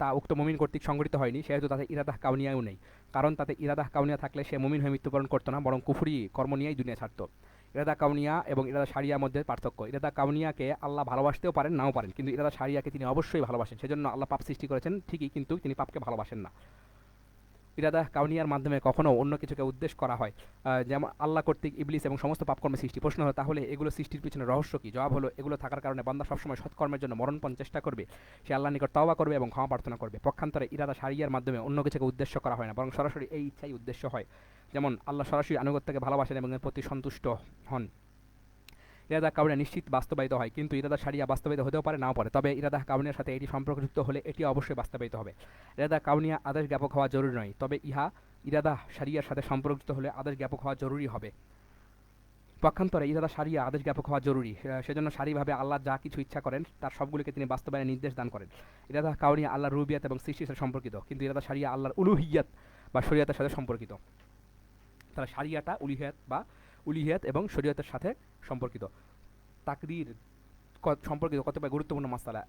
তা উক্ত মুমিন কর্তৃক সংগঠিত হয়নি সেহেতু তাতে ইরাদা কাউনিয়াও নেই, কারণ তাতে ইরাদা কাউনিয়া থাকলে সে মুমিন হয়ে মৃত্যুবরণ করতো না, বরং কুফরি কর্ম নিয়েই দুনিয়া ছাড়তো। ইরাদা কাউনিয়া এবং ইরাদা সারিয়ার মধ্যে পার্থক্য, ইরাদা কাউনিয়াকে আল্লাহ ভালোবাসতেও পারেন নাও পারেন, কিন্তু ইরাদা সারিয়াকে তিনি অবশ্যই ভালোবাসেন, সেজন্য আল্লাহ পাপ সৃষ্টি করেছেন ঠিকই, কিন্তু তিনি পাপকে ভালোবাসেন না। ইরাদা কাউনিয়ার মাধ্যমে কখনো অন্য কিছুকে উদ্দেশ্য করা হয়, যেমন আল্লাহ কর্তৃক ইবলিস এবং সমস্ত পাপকর্মের সৃষ্টি। প্রশ্ন হলো, তাহলে এগুলো সৃষ্টির পিছনে রহস্য কি? জবাব হলো, এগুলো থাকার কারণে বান্দা সবসময় সৎকর্মের জন্য মরণপণ চেষ্টা করবে, সে আল্লাহর নিকট তওবা করবে এবং ক্ষমা প্রার্থনা করবে। পক্ষান্তরে ইরাদা সারিয়ার মাধ্যমে অন্য কিছুকে উদ্দেশ্য করা হয় না, বরং সরাসরি এই ইচ্ছাই উদ্দেশ্য হয়, যেমন আল্লাহ সরাসরি আনুগত্যকে ভালোবাসেন এবং এর প্রতি সন্তুষ্ট হন। ইরাদা কাউনিয়া নিশ্চিত বাস্তবায়িত হয়, কিন্তু ইরাদা সারিয়া বাস্তবায়িত হতেও পারে নাও পারে, তবে ইরাদা কাউনিয়ার সাথে এটি সম্পর্কযুক্ত হলে এটি অবশ্যই বাস্তবায়িত হবে। ইরাদা কাউনিয়া আদেশ জ্ঞাপক হওয়া জরুরি নয়, তবে ইহা ইরাদা সারিয়ার সাথে সম্পর্কযুক্ত হলে আদেশ জ্ঞাপক হওয়া জরুরি হবে। পক্ষান্তরে ইরাদা সারিয়া আদেশ জ্ঞাপক হওয়া জরুরি, সেজন্য সারিভাবে আল্লাহ যা কিছু ইচ্ছা করেন তার সবগুলিকে তিনি বাস্তবায়নের নির্দেশ দান করেন। ইরাদা কাউনিয়া আল্লাহর রুবিয়াত এবং সৃষ্টির সাথে সম্পর্কিত, কিন্তু ইরাদা সারিয়া আল্লাহর উলুহিয়াত বা শরিয়াতের সাথে সম্পর্কিত। তারা সারিয়াটা উলিহিয়াত এবং শরিয়তের সাথে সম্পর্কিত। তাকদীর সম্পর্কিত কতিপয় গুরুত্বপূর্ণ মাসআলা।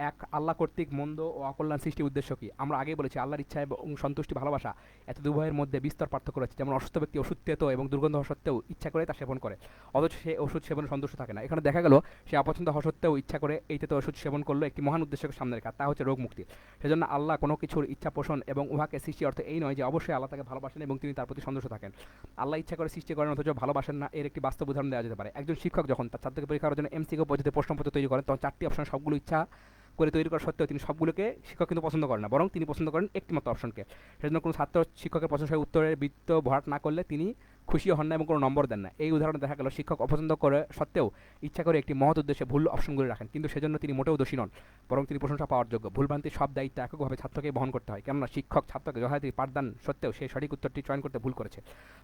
১. আল্লাহ কর্তৃক মন্দ ও অকল্যাণ সৃষ্টির উদ্দেশ্য কি? আমরা আগেই বলেছি আল্লাহর ইচ্ছা এবং সন্তুষ্টি ভালোবাসা এত উভয়ের মধ্যে বিস্তর পার্থক্য রয়েছে। যেমন অসুস্থ ব্যক্তি ওষুধ তেতো এবং দুর্গন্ধ হওয়া সত্ত্বেও ইচ্ছা করে তা সেবন করে, অথচ সে ওষুধ সেবনে সন্তুষ্ট থাকে না। এখানে দেখা গেল সে অপছন্দ হওয়া সত্ত্বেও ইচ্ছা করে এই তেতো ওষুধ সেবন করলো একটি মহান উদ্দেশ্যকে সামনে রেখা, তা হচ্ছে রোগ মুক্তি। সেজন্য আল্লাহ কোনো কিছুর ইচ্ছা পোষণ এবং উহাকে সৃষ্টি অর্থ এই নয় যে অবশ্যই আল্লাহ তাকে ভালোবাসেন এবং তিনি তার প্রতি সন্তুষ্ট থাকেন। আল্লাহ ইচ্ছা করে সৃষ্টি করেন অথচ ভালোবাসেন না, এর একটি বাস্তব উদাহরণ দেওয়া যেতে পারে। একজন শিক্ষক যখন তার ছাত্রকে পরীক্ষার জন্য এমসিকিউ পদ্ধতিতে প্রশ্নপত্র তৈরি করেন, তখন ৪টি অপশন সবগুলো ইচ্ছা করে তৈরি করা সত্ত্বেও তিনি সবগুলোকে শিক্ষক কিন্তু পছন্দ করেন না, বরং তিনি পছন্দ করেন একটিমাত্র অপশনকে। সেজন্য কোনো ছাত্র শিক্ষকের প্রশংসায় উত্তরের বৃত্ত ভরাট না করলে তিনি খুশিও হন না এবং কোনো নম্বর দেন না। এই উদাহরণে দেখা গেল শিক্ষক অপছন্দ করে সত্ত্বেও ইচ্ছা করে একটি মহৎ উদ্দেশ্যে ভুল অপশনগুলি রাখেন, কিন্তু সেজন্য তিনি মোটেও দোষী নন, বরং তিনি প্রশংসা পাওয়ার যোগ্য। ভুলভ্রান্তির সব দায়িত্ব এককভাবে ছাত্রকে বহন করতে হয়, কেননা শিক্ষক ছাত্রকে যথারীতি পাঠদান সত্ত্বেও সেই সঠিক উত্তরটি চয়ন করতে ভুল করেছে।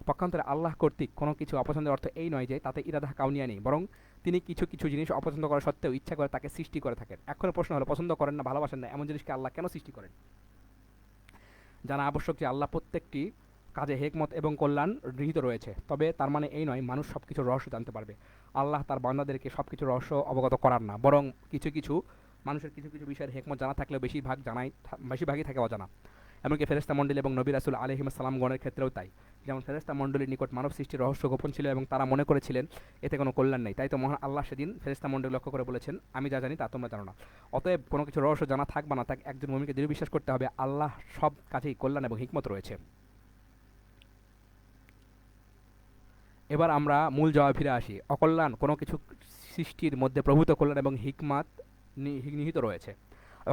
পক্ষান্তরে আল্লাহ কর্তৃক কোনো কিছু অপছন্দের অর্থ এই নয় যে তাতে ইরাদা কাউনিয়া নেই, বরং তিনি কিছু কিছু জিনিস অপছন্দ করা সত্ত্বেও ইচ্ছা করে তাকে সৃষ্টি করে থাকেন। এখন প্রশ্ন হলো, পছন্দ করেন না ভালোবাসেন না এমন জিনিসকে আল্লাহ কেন সৃষ্টি করেন? জানা আবশ্যক যে আল্লাহ প্রত্যেকটি কাজে হিকমত এবং কল্যাণ নিহিত রয়েছে, তবে তার মানে এই নয় মানুষ সব কিছুর রহস্য জানতে পারবে। আল্লাহ তার বান্দাদেরকে সব কিছুর রহস্য অবগত করার না, বরং কিছু কিছু মানুষের কিছু কিছু বিষয়ের হিকমত জানা থাকলেও বেশিরভাগই থাকে অজানা। এমনকি ফেরেশতা মণ্ডলী এবং নবী রাসূল আলাইহিস সালামগণের ক্ষেত্রেও তাই। যেমন ফেরেশতা মণ্ডলীর নিকট মানব সৃষ্টির রহস্য গোপন ছিল এবং তারা মনে করেছিলেন এতে কোনো কল্যাণ নেই, তাই তো মহান আল্লাহ সেদিন ফেরেশতা মণ্ডলী লক্ষ্য করে বলেছেন, আমি যা জানি তা তোমরা জানো না। অতএব কোনো কিছু রহস্য জানা থাক বা না থাক, একজন মুমিনকে দৃঢ় বিশ্বাস করতে হবে আল্লাহ সব কাজেই কল্যাণ এবং হিকমত রয়েছে। এবার আমরা মূল জবাবে ফিরে আসি। অকল্যাণ কোনো কিছু সৃষ্টির মধ্যে প্রভূত কল্যাণ এবং হিকমাত নিহিত রয়েছে।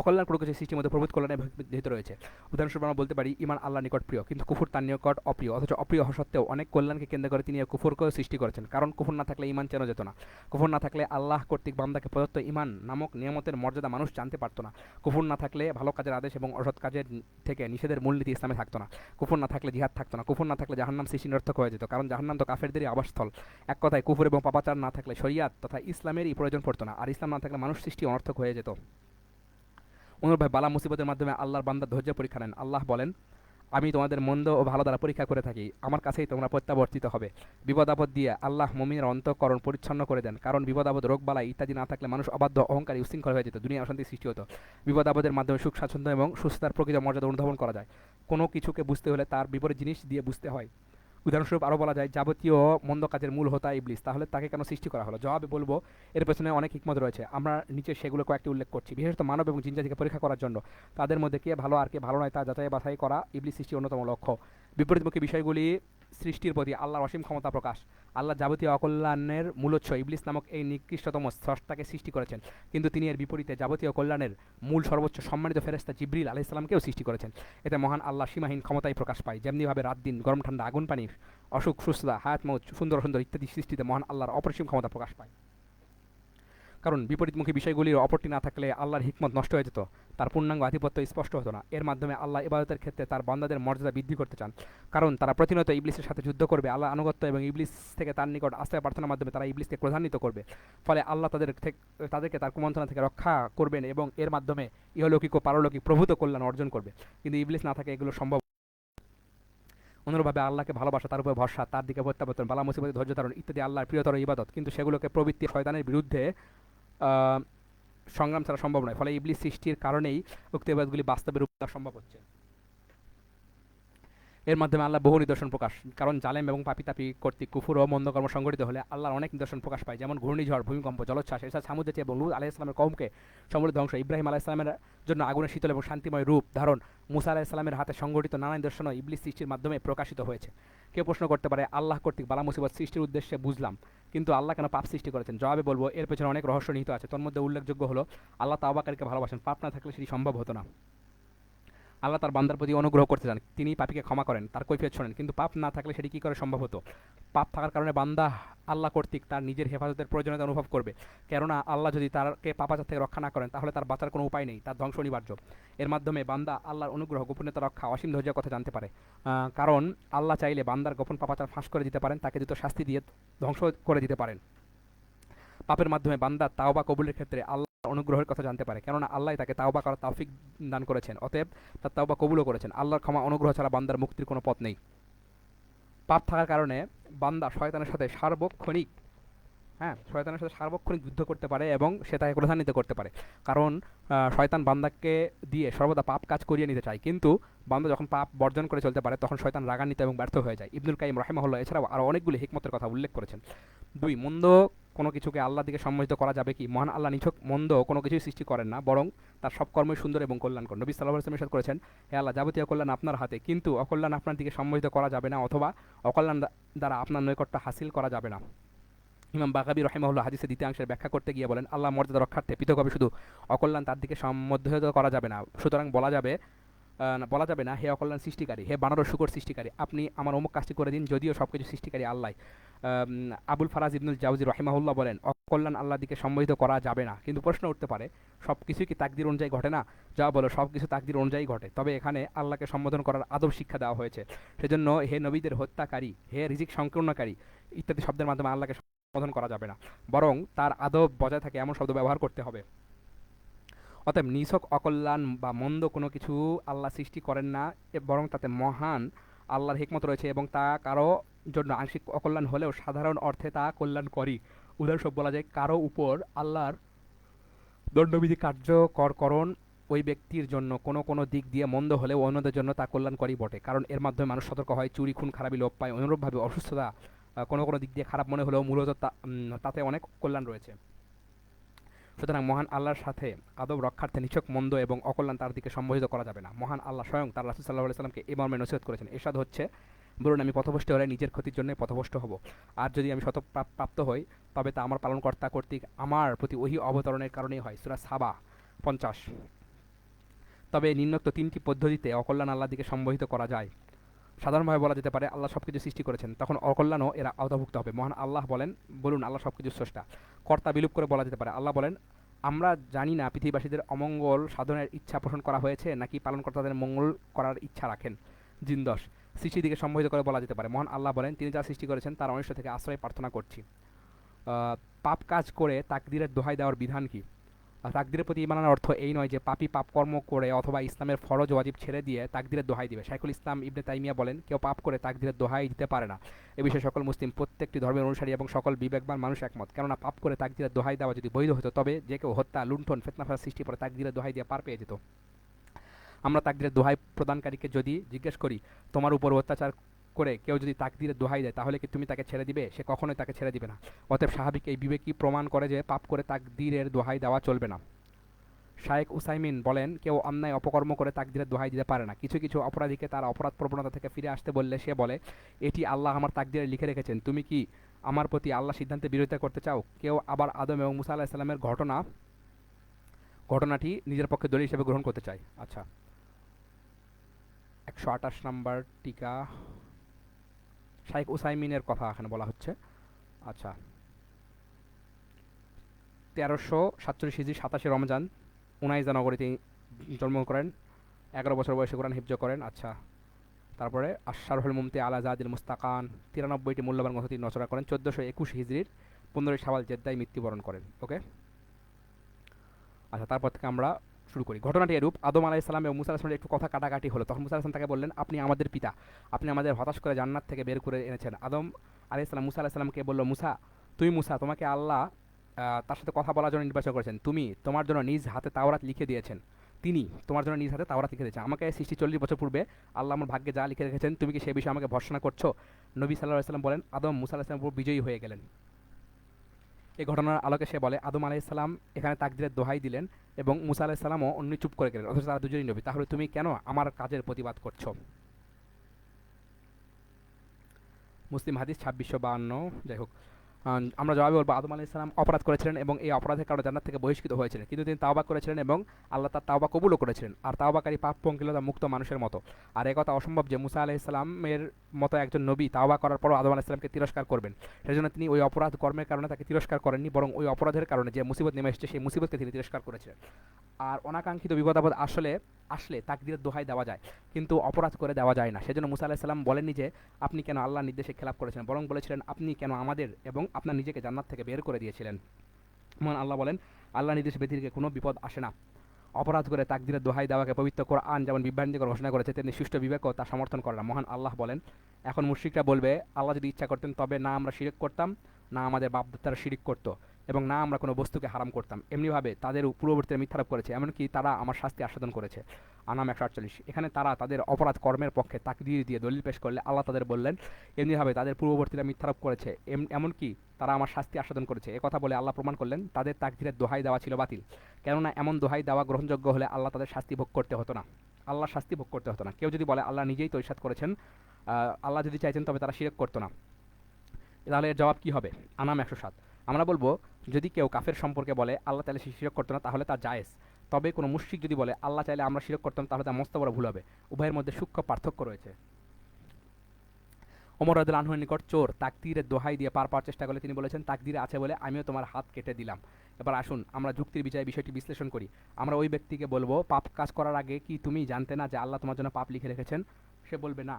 অকল্যাণ কোনো কিছু সৃষ্টির মধ্যে প্রভূত কল্যাণ এবং নিহিত রয়েছে। উদাহরণস্বরূপ আমরা বলতে পারি ঈমান আল্লাহর নিকট প্রিয়, কিন্তু কুফর তার নিকট অপ্রিয়, অথচ অপ্রিয় হওয়া সত্ত্বেও অনেক কল্যাণকে কেন্দ্র করে তিনি কুফরকেও সৃষ্টি করেছেন, কারণ কুফর না থাকলে ঈমান চেনা যেত না। কুফর না থাকলে আল্লাহ কর্তৃক বান্দাকে প্রদত্ত ঈমান নামক নিয়ামতের মর্যাদা মানুষ জানতে পারত না। কুফর না থাকলে ভালো কাজের আদেশ এবং অসৎ কাজের থেকে নিষেধের মূলনীতি ইসলামে থাকতো না। কুফর না থাকলে জিহাদ থাকতো না। কুফর না থাকলে জাহান্নাম সৃষ্টি নিরর্থক হয়ে যেত, কারণ জাহান্নাম তো কাফেরদেরই আবাসস্থল। এক কথায় কুফর এবং পাপাচার না থাকলে শরিয়াত তথা ইসলামেরই প্রয়োজন পড়তো না, আর ইসলাম না থাকলে মানুষ সৃষ্টি অনর্থক হয়ে যেত। অনুরূপভাবে বালা মুসিবতের মাধ্যমে আল্লাহর বান্দা ধৈর্য পরীক্ষা নেন। আল্লাহ বলেন, আমি তোমাদের মন্দ ও ভালো দ্বারা পরীক্ষা করে থাকি, আমার কাছেই তোমরা প্রত্যাবর্তিত হবে। বিপদ আপদ দিয়ে আল্লাহ মুমিনের অন্তঃকরণ পরিচ্ছন্ন করে দেন, কারণ বিপদ আপদ রোগ বালা ইত্যাদি না থাকলে মানুষ অবাধ্য অহংকারী উশৃঙ্খল হয়ে যেত, দুনিয়া অশান্তি সৃষ্টি হতো। বিপদ আপদের মাধ্যমে সুখ স্বাচ্ছন্দ্য এবং সুস্থতার প্রকৃত মর্যাদা অনুধাবন করা যায়। কোনো কিছুকে বুঝতে হলে তার বিপরীত জিনিস দিয়ে বুঝতে হয়। উদাহরণস্বরূপ আরও বলা যায় যাবতীয় মন্দ কাজের মূল হোতা ইবলিস, তাহলে তাকে কেন সৃষ্টি করা হলো? জবাবে বলবো এর পেছনে অনেক হিকমত রয়েছে। আমরা নিচে সেগুলো কয়েকটি উল্লেখ করছি। বিশেষত মানব এবং জিনজাতিকে পরীক্ষা করার জন্য, তাদের মধ্যে কে ভালো আর কে ভালো নয় তা যাচাই বাছাই করা ইবলিস সৃষ্টির অন্যতম লক্ষ্য। বিপরীতমুখী বিষয়গুলি সৃষ্টির প্রতি আল্লাহর অসীম ক্ষমতা প্রকাশ। আল্লাহ যাবতীয় অকল্যাণের মূলোৎস ইবলিস নামক এই নিকৃষ্টতম স্রষ্টাকে সৃষ্টি করেছেন, কিন্তু তিনি এর বিপরীতে যাবতীয় কল্যাণের মূল সর্বোচ্চ সম্মানিত ফেরেশতা জিবরিল আলাইহিস সালামকেও সৃষ্টি করেছেন। এতে মহান আল্লাহ সীমাহীন ক্ষমতাই প্রকাশ পায়। যেমনিভাবে রাত দিন, গরম ঠান্ডা, আগুন পানি, অসুখ সুস্থতা, হায়াত মৌত, সুন্দর সুন্দর ইত্যাদি সৃষ্টিতে মহান আল্লাহর অপরিসীম ক্ষমতা প্রকাশ পায়। কারণ বিপরীতমুখী বিষয়গুলির অপরটি না থাকলে আল্লাহর হিকমত নষ্ট হয়ে যেত, তার পূর্ণাঙ্গ আধিপত্য স্পষ্ট হতো না। এর মাধ্যমে আল্লাহ ইবাদতের ক্ষেত্রে তার বান্দাদের মর্যাদা বৃদ্ধি করতে চান, কারণ তারা প্রতিনিয়ত ইবলিসের সাথে যুদ্ধ করবে। আল্লাহ আনুগত্য এবং ইবলিস থেকে তার নিকট আশ্রয় প্রার্থনার মাধ্যমে তারা ইবলিসকে ক্রোধান্বিত করবে। ফলে আল্লাহ তাদেরকে তার কুমন্ত্রণা থেকে রক্ষা করবেন এবং এর মাধ্যমে ইহলৌকিক ও পারলৌকিক প্রভূত কল্যাণ অর্জন করবে। কিন্তু ইবলিস না থাকে এগুলো সম্ভব। অনুরূপভাবে আল্লাহকে ভালোবাসা, তার উপর ভরসা, তার দিকে প্রত্যাবর্তন, বালা মুসিবতে ধৈর্য ধারণ ইত্যাদি আল্লাহর প্রিয়তর ইবাদত, কিন্তু সেগুলোকে প্রবৃত্তি শয়তানের বিরুদ্ধে সংগ্রাম ছাড়া সম্ভব নয়। ফলে ইবলিস সৃষ্টির কারণেই উক্ত ইবাদতগুলি বাস্তবে রূপ দেওয়া সম্ভব হচ্ছে। এর মাধ্যমে আল্লাহ বহু নিদর্শন প্রকাশ, কারণ জালেম এবং পাপি তাপি কর্তৃক কুফুর ও মন্দকর্ম সংগঠিত হলে আল্লাহর অনেক নিদর্শন প্রকাশ পায়, যেমন ঘূর্ণিঝড়, ভূমিকম্প, জলোচ্ছ্বাস। এছাড়া সামুদ্রে চেয়ে এবং লূত আলাইহিস সালামের কওমকে সমূলে ধ্বংস, ইব্রাহিম আলাইহিস সালামের জন্য আগুনের শীতল এবং শান্তিময় রূপ ধারণ, মুসা আলাইহিস সালামের হাতে সংগঠিত নানা নিদর্শনও ইবলিস সৃষ্টির মাধ্যমে প্রকাশিত হয়েছে। কেউ প্রশ্ন করতে পারে, আল্লাহ কর্তৃক বালা মুসিবত সৃষ্টির উদ্দেশ্যে বুঝলাম, কিন্তু আল্লাহ কেন পাপ সৃষ্টি করেছেন? জবাবে বলবো এর পেছনে অনেক রহস্য নিহিত আছে। তন্মধ্যে উল্লেখযোগ্য হলো আল্লাহ তাওবাকারীকে ভালোবাসেন। পাপ না থাকলে সেটি সম্ভব হতো না। আল্লাহ তার বান্দার প্রতি অনুগ্রহ করতে চান, তিনি পাপীকে ক্ষমা করেন, তার কৈফিয়ত শোনেন, কিন্তু পাপ না থাকলে সেটি কী করে সম্ভব হতো? পাপ থাকার কারণে বান্দা আল্লাহ কর্তৃক তার নিজের হেফাজতের প্রয়োজনীয়তা অনুভব করবে, কেননা আল্লাহ যদি তারকে পাপাচার থেকে রক্ষা না করেন তাহলে তার বাঁচার কোনো উপায় নেই, তার ধ্বংস অনিবার্য। এর মাধ্যমে বান্দা আল্লাহর অনুগ্রহ, গোপনীয়তা রক্ষা, অসীম ধৈর্যের কথা জানতে পারে। কারণ আল্লাহ চাইলে বান্দার গোপন পাপাচার ফাঁস করে দিতে পারেন, তাকে দ্রুত শাস্তি দিয়ে ধ্বংস করে দিতে পারেন। পাপের মাধ্যমে বান্দা তাওবা কবুলের ক্ষেত্রে আল্লাহ অনুগ্রহের কথা জানতে পারে, কেননা আল্লাহ তাকে তাওবা করার তৌফিক দান করেছেন, অতএব তার তাওবা কবুলও করেছেন। আল্লাহর ক্ষমা অনুগ্রহ ছাড়া বান্দার মুক্তির কোনো পথ নেই। পাপ থাকার কারণে বান্দা শয়তানের সাথে সার্বক্ষণিক যুদ্ধ করতে পারে এবং সে তাকে ক্রোধান্বিত করতে পারে, কারণ শয়তান বান্দাকে দিয়ে সর্বদা পাপ কাজ করিয়ে নিতে চায়। কিন্তু বান্দা যখন পাপ বর্জন করে চলতে পারে তখন শয়তান রাগান্বিত এবং ব্যর্থ হয়ে যায়। ইবনুল কাইয়িম রাহিমাহুল্লাহ এছাড়াও আরও অনেকগুলি হিকমতের কথা উল্লেখ করেছেন। 2. মন্দ কোনো কিছুকে আল্লাহর দিকে সম্মোহিত করা যাবে কি? মহান আল্লাহ নিছক মন্দ কোনো কিছুই সৃষ্টি করেন না, বরং তার সব কর্মই সুন্দর এবং কল্যাণকর। নবী সাল্লাল্লাহু আলাইহি ওয়াসাল্লাম ইরশাদ করেছেন, হে আল্লাহ, যাবতীয় কল্যাণ আপনার হাতে, কিন্তু অকল্যাণ আপনার দিকে সম্মোহিত করা যাবে না, অথবা অকল্যাণ দ্বারা আপনার নৈকট্য হাসিল করা যাবে না। ইমাম বাগাবী রাহিমাহুল্লাহ হাদিসের দ্বিতীয়াংশের ব্যাখ্যা করতে গিয়ে বলেন, আল্লাহ মর্যাদা রক্ষার্থে পৃথকভাবে শুধু অকল্যাণ তার দিকে সম্মোহিত করা যাবে না, সুতরাং বলা যাবে না হে অকল্যাণ সৃষ্টিকারী, হে বানর শুকর সৃষ্টিকারী, আপনি আমার অমুক কাজটি করে দিন, যদিও সব কিছু সৃষ্টিকারী আল্লাহ। আবুল ফারাজ ইবনুল জাওজি রাহিমাহুল্লাহ বলেন, অকল্যাণ আল্লাহর দিকে সম্মোহিত করা যাবে না। কিন্তু প্রশ্ন উঠতে পারে, সব কিছুই কি তাকদির অনুযায়ী ঘটে না? যা বলো, সব কিছু তাকদির অনুযায়ী ঘটে, তবে এখানে আল্লাহকে সম্বোধন করার আদব শিক্ষা দেওয়া হয়েছে। সেজন্য হে নবীদের হত্যাকারী, হে রিজিক সংকীর্ণকারী ইত্যাদি শব্দের মাধ্যমে আল্লাহকে সম্বোধন করা যাবে না, বরং তার আদব বজায় থাকে এমন শব্দ ব্যবহার করতে হবে। অতএব নিছক অকল্যাণ বা মন্দ কোনো কিছু আল্লাহ সৃষ্টি করেন না, বরং তাতে মহান আল্লাহর হিকমত রয়েছে এবং তা কারো জন্য আংশিক অকল্যাণ হলেও সাধারণ অর্থে তা কল্যাণকরী। উদাহরণস্বরূপ বলা যায়, কারো উপর আল্লাহর দণ্ডবিধি কার্যকরকরণ ওই ব্যক্তির জন্য কোনো কোনো দিক দিয়ে মন্দ হলেও অন্যদের জন্য তা কল্যাণকরী বটে, কারণ এর মাধ্যমে মানুষ সতর্ক হয়, চুরি খুন খারাপি লোপ পায়। অনুরূপভাবে অসুস্থতা কোনো কোনো দিক দিয়ে খারাপ মনে হলেও মূলত তাতে অনেক কল্যাণ রয়েছে। সুতরাং মহান আল্লাহর সাথে আদব রক্ষার্থে নিছক মন্দ এবং অকল্যাণ তার দিকে সম্বোধিত করা যাবে না। মহান আল্লাহ স্বয়ং তার রাসূল সাল্লাল্লাহু আলাইহি সাল্লামকে এই মর্মে নসিহত করেছেন। এরশাদ হচ্ছে, বলুন, আমি পথভ্রষ্ট হলে নিজের ক্ষতির জন্য পথভ্রষ্ট হব, আর যদি আমি প্রাপ্ত হই তবে তা আমার পালনকর্তা কর্তৃক আমার প্রতি ওহী অবতরণের কারণেই হয়। সূরা সাবা 50। তবে নিম্নোক্ত 3টি পদ্ধতিতে অকল্যাণ আল্লাহর দিকে সম্বোধিত করা যায়। সাধারণভাবে বলা যেতে পারে, আল্লাহ সবকিছু সৃষ্টি করেছেন, তখন অকল্যাণও এরা আওতাভুক্ত হবে। মহান আল্লাহ বলেন, বলুন, আল্লাহ সবকিছু স্রষ্টা। কর্তা বিলুপ করে বলা যেতে পারে, আল্লাহ বলেন, আমরা জানি না পৃথিবীবাসীদের অমঙ্গল সাধনের ইচ্ছা পোষণ করা হয়েছে নাকি পালনকর্তাদের মঙ্গল করার ইচ্ছা রাখেন। জিন 10। সৃষ্টির দিকে সম্বোধিত করে বলা যেতে পারে, মহান আল্লাহ বলেন, তিনি যা সৃষ্টি করেছেন তার অনিষ্ট থেকে আশ্রয় প্রার্থনা করছি। পাপ কাজ করে তাকদীরের দোহাই দেওয়ার বিধান কি? তাকদীরের প্রতি ঈমান আনার অর্থ এই নয় যে পাপী পাপ কর্ম করে অথবা ইসলামের ফরজ ওয়াজিব ছেড়ে দিয়ে তাকদীরের দোহাই দিবে। শাইখুল ইসলাম ইবনে তাইমিয়া বলেন, কেউ পাপ করে তাকদীরের দোহাই দিতে পারে না। এ বিষয়ে সকল মুসলিম, প্রত্যেকটি ধর্মের অনুসারী এবং সকল বিবেকবান মানুষ একমত। কেননা পাপ করে তাকদীরের দোহাই দেওয়া যদি বৈধ হতো তবে যে কেউ হত্যা, লুণ্ঠন, ফিতনা ফাসাদ সৃষ্টি করে তাকদীরের দোহাই দিয়ে পার পেয়ে যেত। আমরা তাকদীরের দোহাই প্রদানকারীকে যদি জিজ্ঞেস করি, তোমার উপর অত্যাচার করে কেউ যদি তাকদীরের দোহাই দেয় তাহলে কি তুমি তাকে ছেড়ে দিবে? সে কখনোই তাকে ছেড়ে দিবে না। অতএব স্বাভাবিক এই বিবেকই প্রমাণ করে যে পাপ করে তাকদীরের দোহাই দেওয়া চলবে না। শায়েখ উসাইমিন বলেন, কেউ অন্যায় অপকর্ম করে তাকদীরের দোহাই দিতে পারে না। কিছু কিছু অপরাধীকে তার অপরাধ প্রবণতা থেকে ফিরে আসতে বললে সে বলে, এটি আল্লাহ আমার তাকদীরে লিখে রেখেছেন, তুমি কি আমার প্রতি আল্লাহ সিদ্ধান্তে বিরোধিতা করতে চাও? কেউ আবার আদম এবং মুসা আলাইহিস সালামের ঘটনাটি নিজের পক্ষে দলিল হিসেবে গ্রহণ করতে চায়। আচ্ছা, 128 নম্বর টিকা, শাইখ উসাইমিনের কথা এখানে বলা হচ্ছে। আচ্ছা, 1347 হিজরি 27 রমজান উনাইজা নগরী তিনি জন্মগ্রহণ করেন। 11 বছর বয়সে কোরআন হিফজ করেন। আচ্ছা, তারপরে আশারহুল মুমতি আলা জাদিল মুস্তাকান 93টি মূল্যবান গ্রন্থ তিনি রচনা করেন। 1421 হিজরির 15 শাওয়াল জেদ্দায় মৃত্যুবরণ করেন। ওকে, আচ্ছা, তারপর থেকে আমরা শুরু করি। ঘটনাটি এরূপ, আদম আলাইহিস সালাম এবং মুসা আলাইহিস সালামের একটু কথা কাটাকাটি হলো। তখন মুসা আলাইহিস সালাম তাকে বললেন, আপনি আমাদের পিতা, আপনি আমাদের হতাশ করে জান্নাত থেকে বের করে এনেছেন। আদম আলাইহিস সালাম মুসা আলাইহিস সালামকে বলল, মুসা, তোমাকে আল্লাহ তার সাথে কথা বলার জন্য নির্বাচন করেছেন। তোমার জন্য নিজ হাতে তাওরাত লিখে দিয়েছেন। তিনি তোমার জন্য নিজ হাতে তাওরাত লিখে দিয়েছেন। আমাকে সৃষ্টি 40 বছর পূর্বে আল্লাহ আমার ভাগ্যে যা লিখে রেখেছেন, তুমি কি সে বিষয়ে আমাকে ভর্ৎসনা করছো? নবী সাল্লাল্লাহু আলাইহি সাল্লাম বলেন, আদম মুসা আলাইহিস সালামের উপর বিজয়ী হয়ে গেলেন। এই ঘটনার আলোকে সে বলে, আদম আলাইহিস সালাম এখানে তাকদীরের দোহাই দিলেন এবং মুসা আলাইহিস সালামও অন্য চুপ করে গেলেন, অথচ তারা দুজনই নবী। তাহলে তুমি কেন আমার কাজের প্রতিবাদ করছো? মুসলিম হাদিস 2652। যাই হোক, আমরা জবাবে বলবো, আদম আলাইহিস সালাম অপরাধ করেছিলেন এবং এই অপরাধের কারণে জান্নাত থেকে বহিষ্কৃত হয়েছিলেন, কিন্তু তিনি তাওবা করেছিলেন এবং আল্লাহ তার তাওবা কবুলও করেছিলেন। আর তাওবাকারী পাপ পঙ্কিলতা মুক্ত মানুষের মতো। আর একথা অসম্ভব যে মুসা আলাইহিস সালামের মতো একজন নবী তাওবা করার পরও আদম আলাইহিস সালামকে তিরস্কার করবেন। সেজন্য তিনি ওই অপরাধ কর্মের কারণে তাকে তিরস্কার করেননি, বরং ওই অপরাধের কারণে যে মুসিবত নেমে এসেছে সেই মুসিবতকে তিনি তিরস্কার করেছিলেন। আর অনাকাঙ্ক্ষিত বিপদ আপদ আসলে তাকদীরের দোহাই দেওয়া যায়, কিন্তু অপরাধ করে দেওয়া যায় না। সেজন্য মুসা আলাইহিস সালাম বলেননি যে আপনি কেন আল্লাহর নির্দেশে খেলাপ করেছেন, বরং বলেছিলেন আপনি কেন আমাদের এবং আপনার নিজেকে জান্নাত থেকে বের করে দিয়েছিলেন। মহান আল্লাহ বলেন, আল্লাহর নির্দেশ ব্যতিরেকে কোনো বিপদ আসে না। অপরাধ করে তাকদীরের দোহাই দেওয়াকে পবিত্র কোরআন যেমন বিভ্রান্তিকর ঘোষণা করেছে, তেমনি সুষ্ঠু বিবেকও তা সমর্থন করে না। মহান আল্লাহ বলেন, এখন মুশরিকরা বলবে, আল্লাহ যদি ইচ্ছা করতেন তবে না আমরা শিরক করতাম, না আমাদের বাপদাদারা শিরিক করত, এবং না আমরা কোনো বস্তুকে হারাম করতাম। এমনিভাবে তাদের পূর্ববর্তীরা মিথ্যারোপ করেছে, এমনকি তারা আমার শাস্তি আস্বাদন করেছে। আনাম 148। এখানে তারা তাদের অপরাধ কর্মের পক্ষে তাকদীর দিয়ে দলিল পেশ করলে আল্লাহ তাদের বললেন, এমনিভাবে তাদের পূর্ববর্তীরা মিথ্যারোপ করেছে, এমনকি তারা আমার শাস্তি আস্বাদন করেছে। একথা বলে আল্লাহ প্রমাণ করলেন তাদের তাকদীরের দোহাই দেওয়া ছিল বাতিল, কেননা এমন দোহাই দেওয়া গ্রহণযোগ্য হলে আল্লাহ তাদের শাস্তি ভোগ করতে হতো না। কেউ যদি বলে আল্লাহ নিজেই তো ইরশাদ করেছেন, আল্লাহ যদি চাইতেন তবে তারা শিরক করতো না, তাহলে এর জবাব কি হবে? আনাম 107। আমরা বলবো, যদি কেউ কাফের সম্পর্কে বলে আল্লাহ চাইলে সে শিরক করতো না, তাহলে তা জায়েজ। তবে কোনো মুশরিক যদি বলে আল্লাহ চাইলে আমরা শিরক করতাম, তাহলে তা মস্ত বড় ভুল হবে। উভয়ের মধ্যে সূক্ষ্ম পার্থক্য রয়েছে। ওমর রাদিয়াল্লাহু আনহুর নিকট চোর তাকদীরের দোহাই দিয়ে পার পাওয়ার চেষ্টা করলে তিনি বলেছেন, তাকদীরে আছে বলে আমিও তোমার হাত কেটে দিলাম। এবার আসুন আমরা যুক্তির বিচারে বিষয়টি বিশ্লেষণ করি। আমরা ওই ব্যক্তিকে বলবো, পাপ কাজ করার আগে কি তুমি জানতে না যে আল্লাহ তোমার জন্য পাপ লিখে রেখেছেন? সে বলবে না।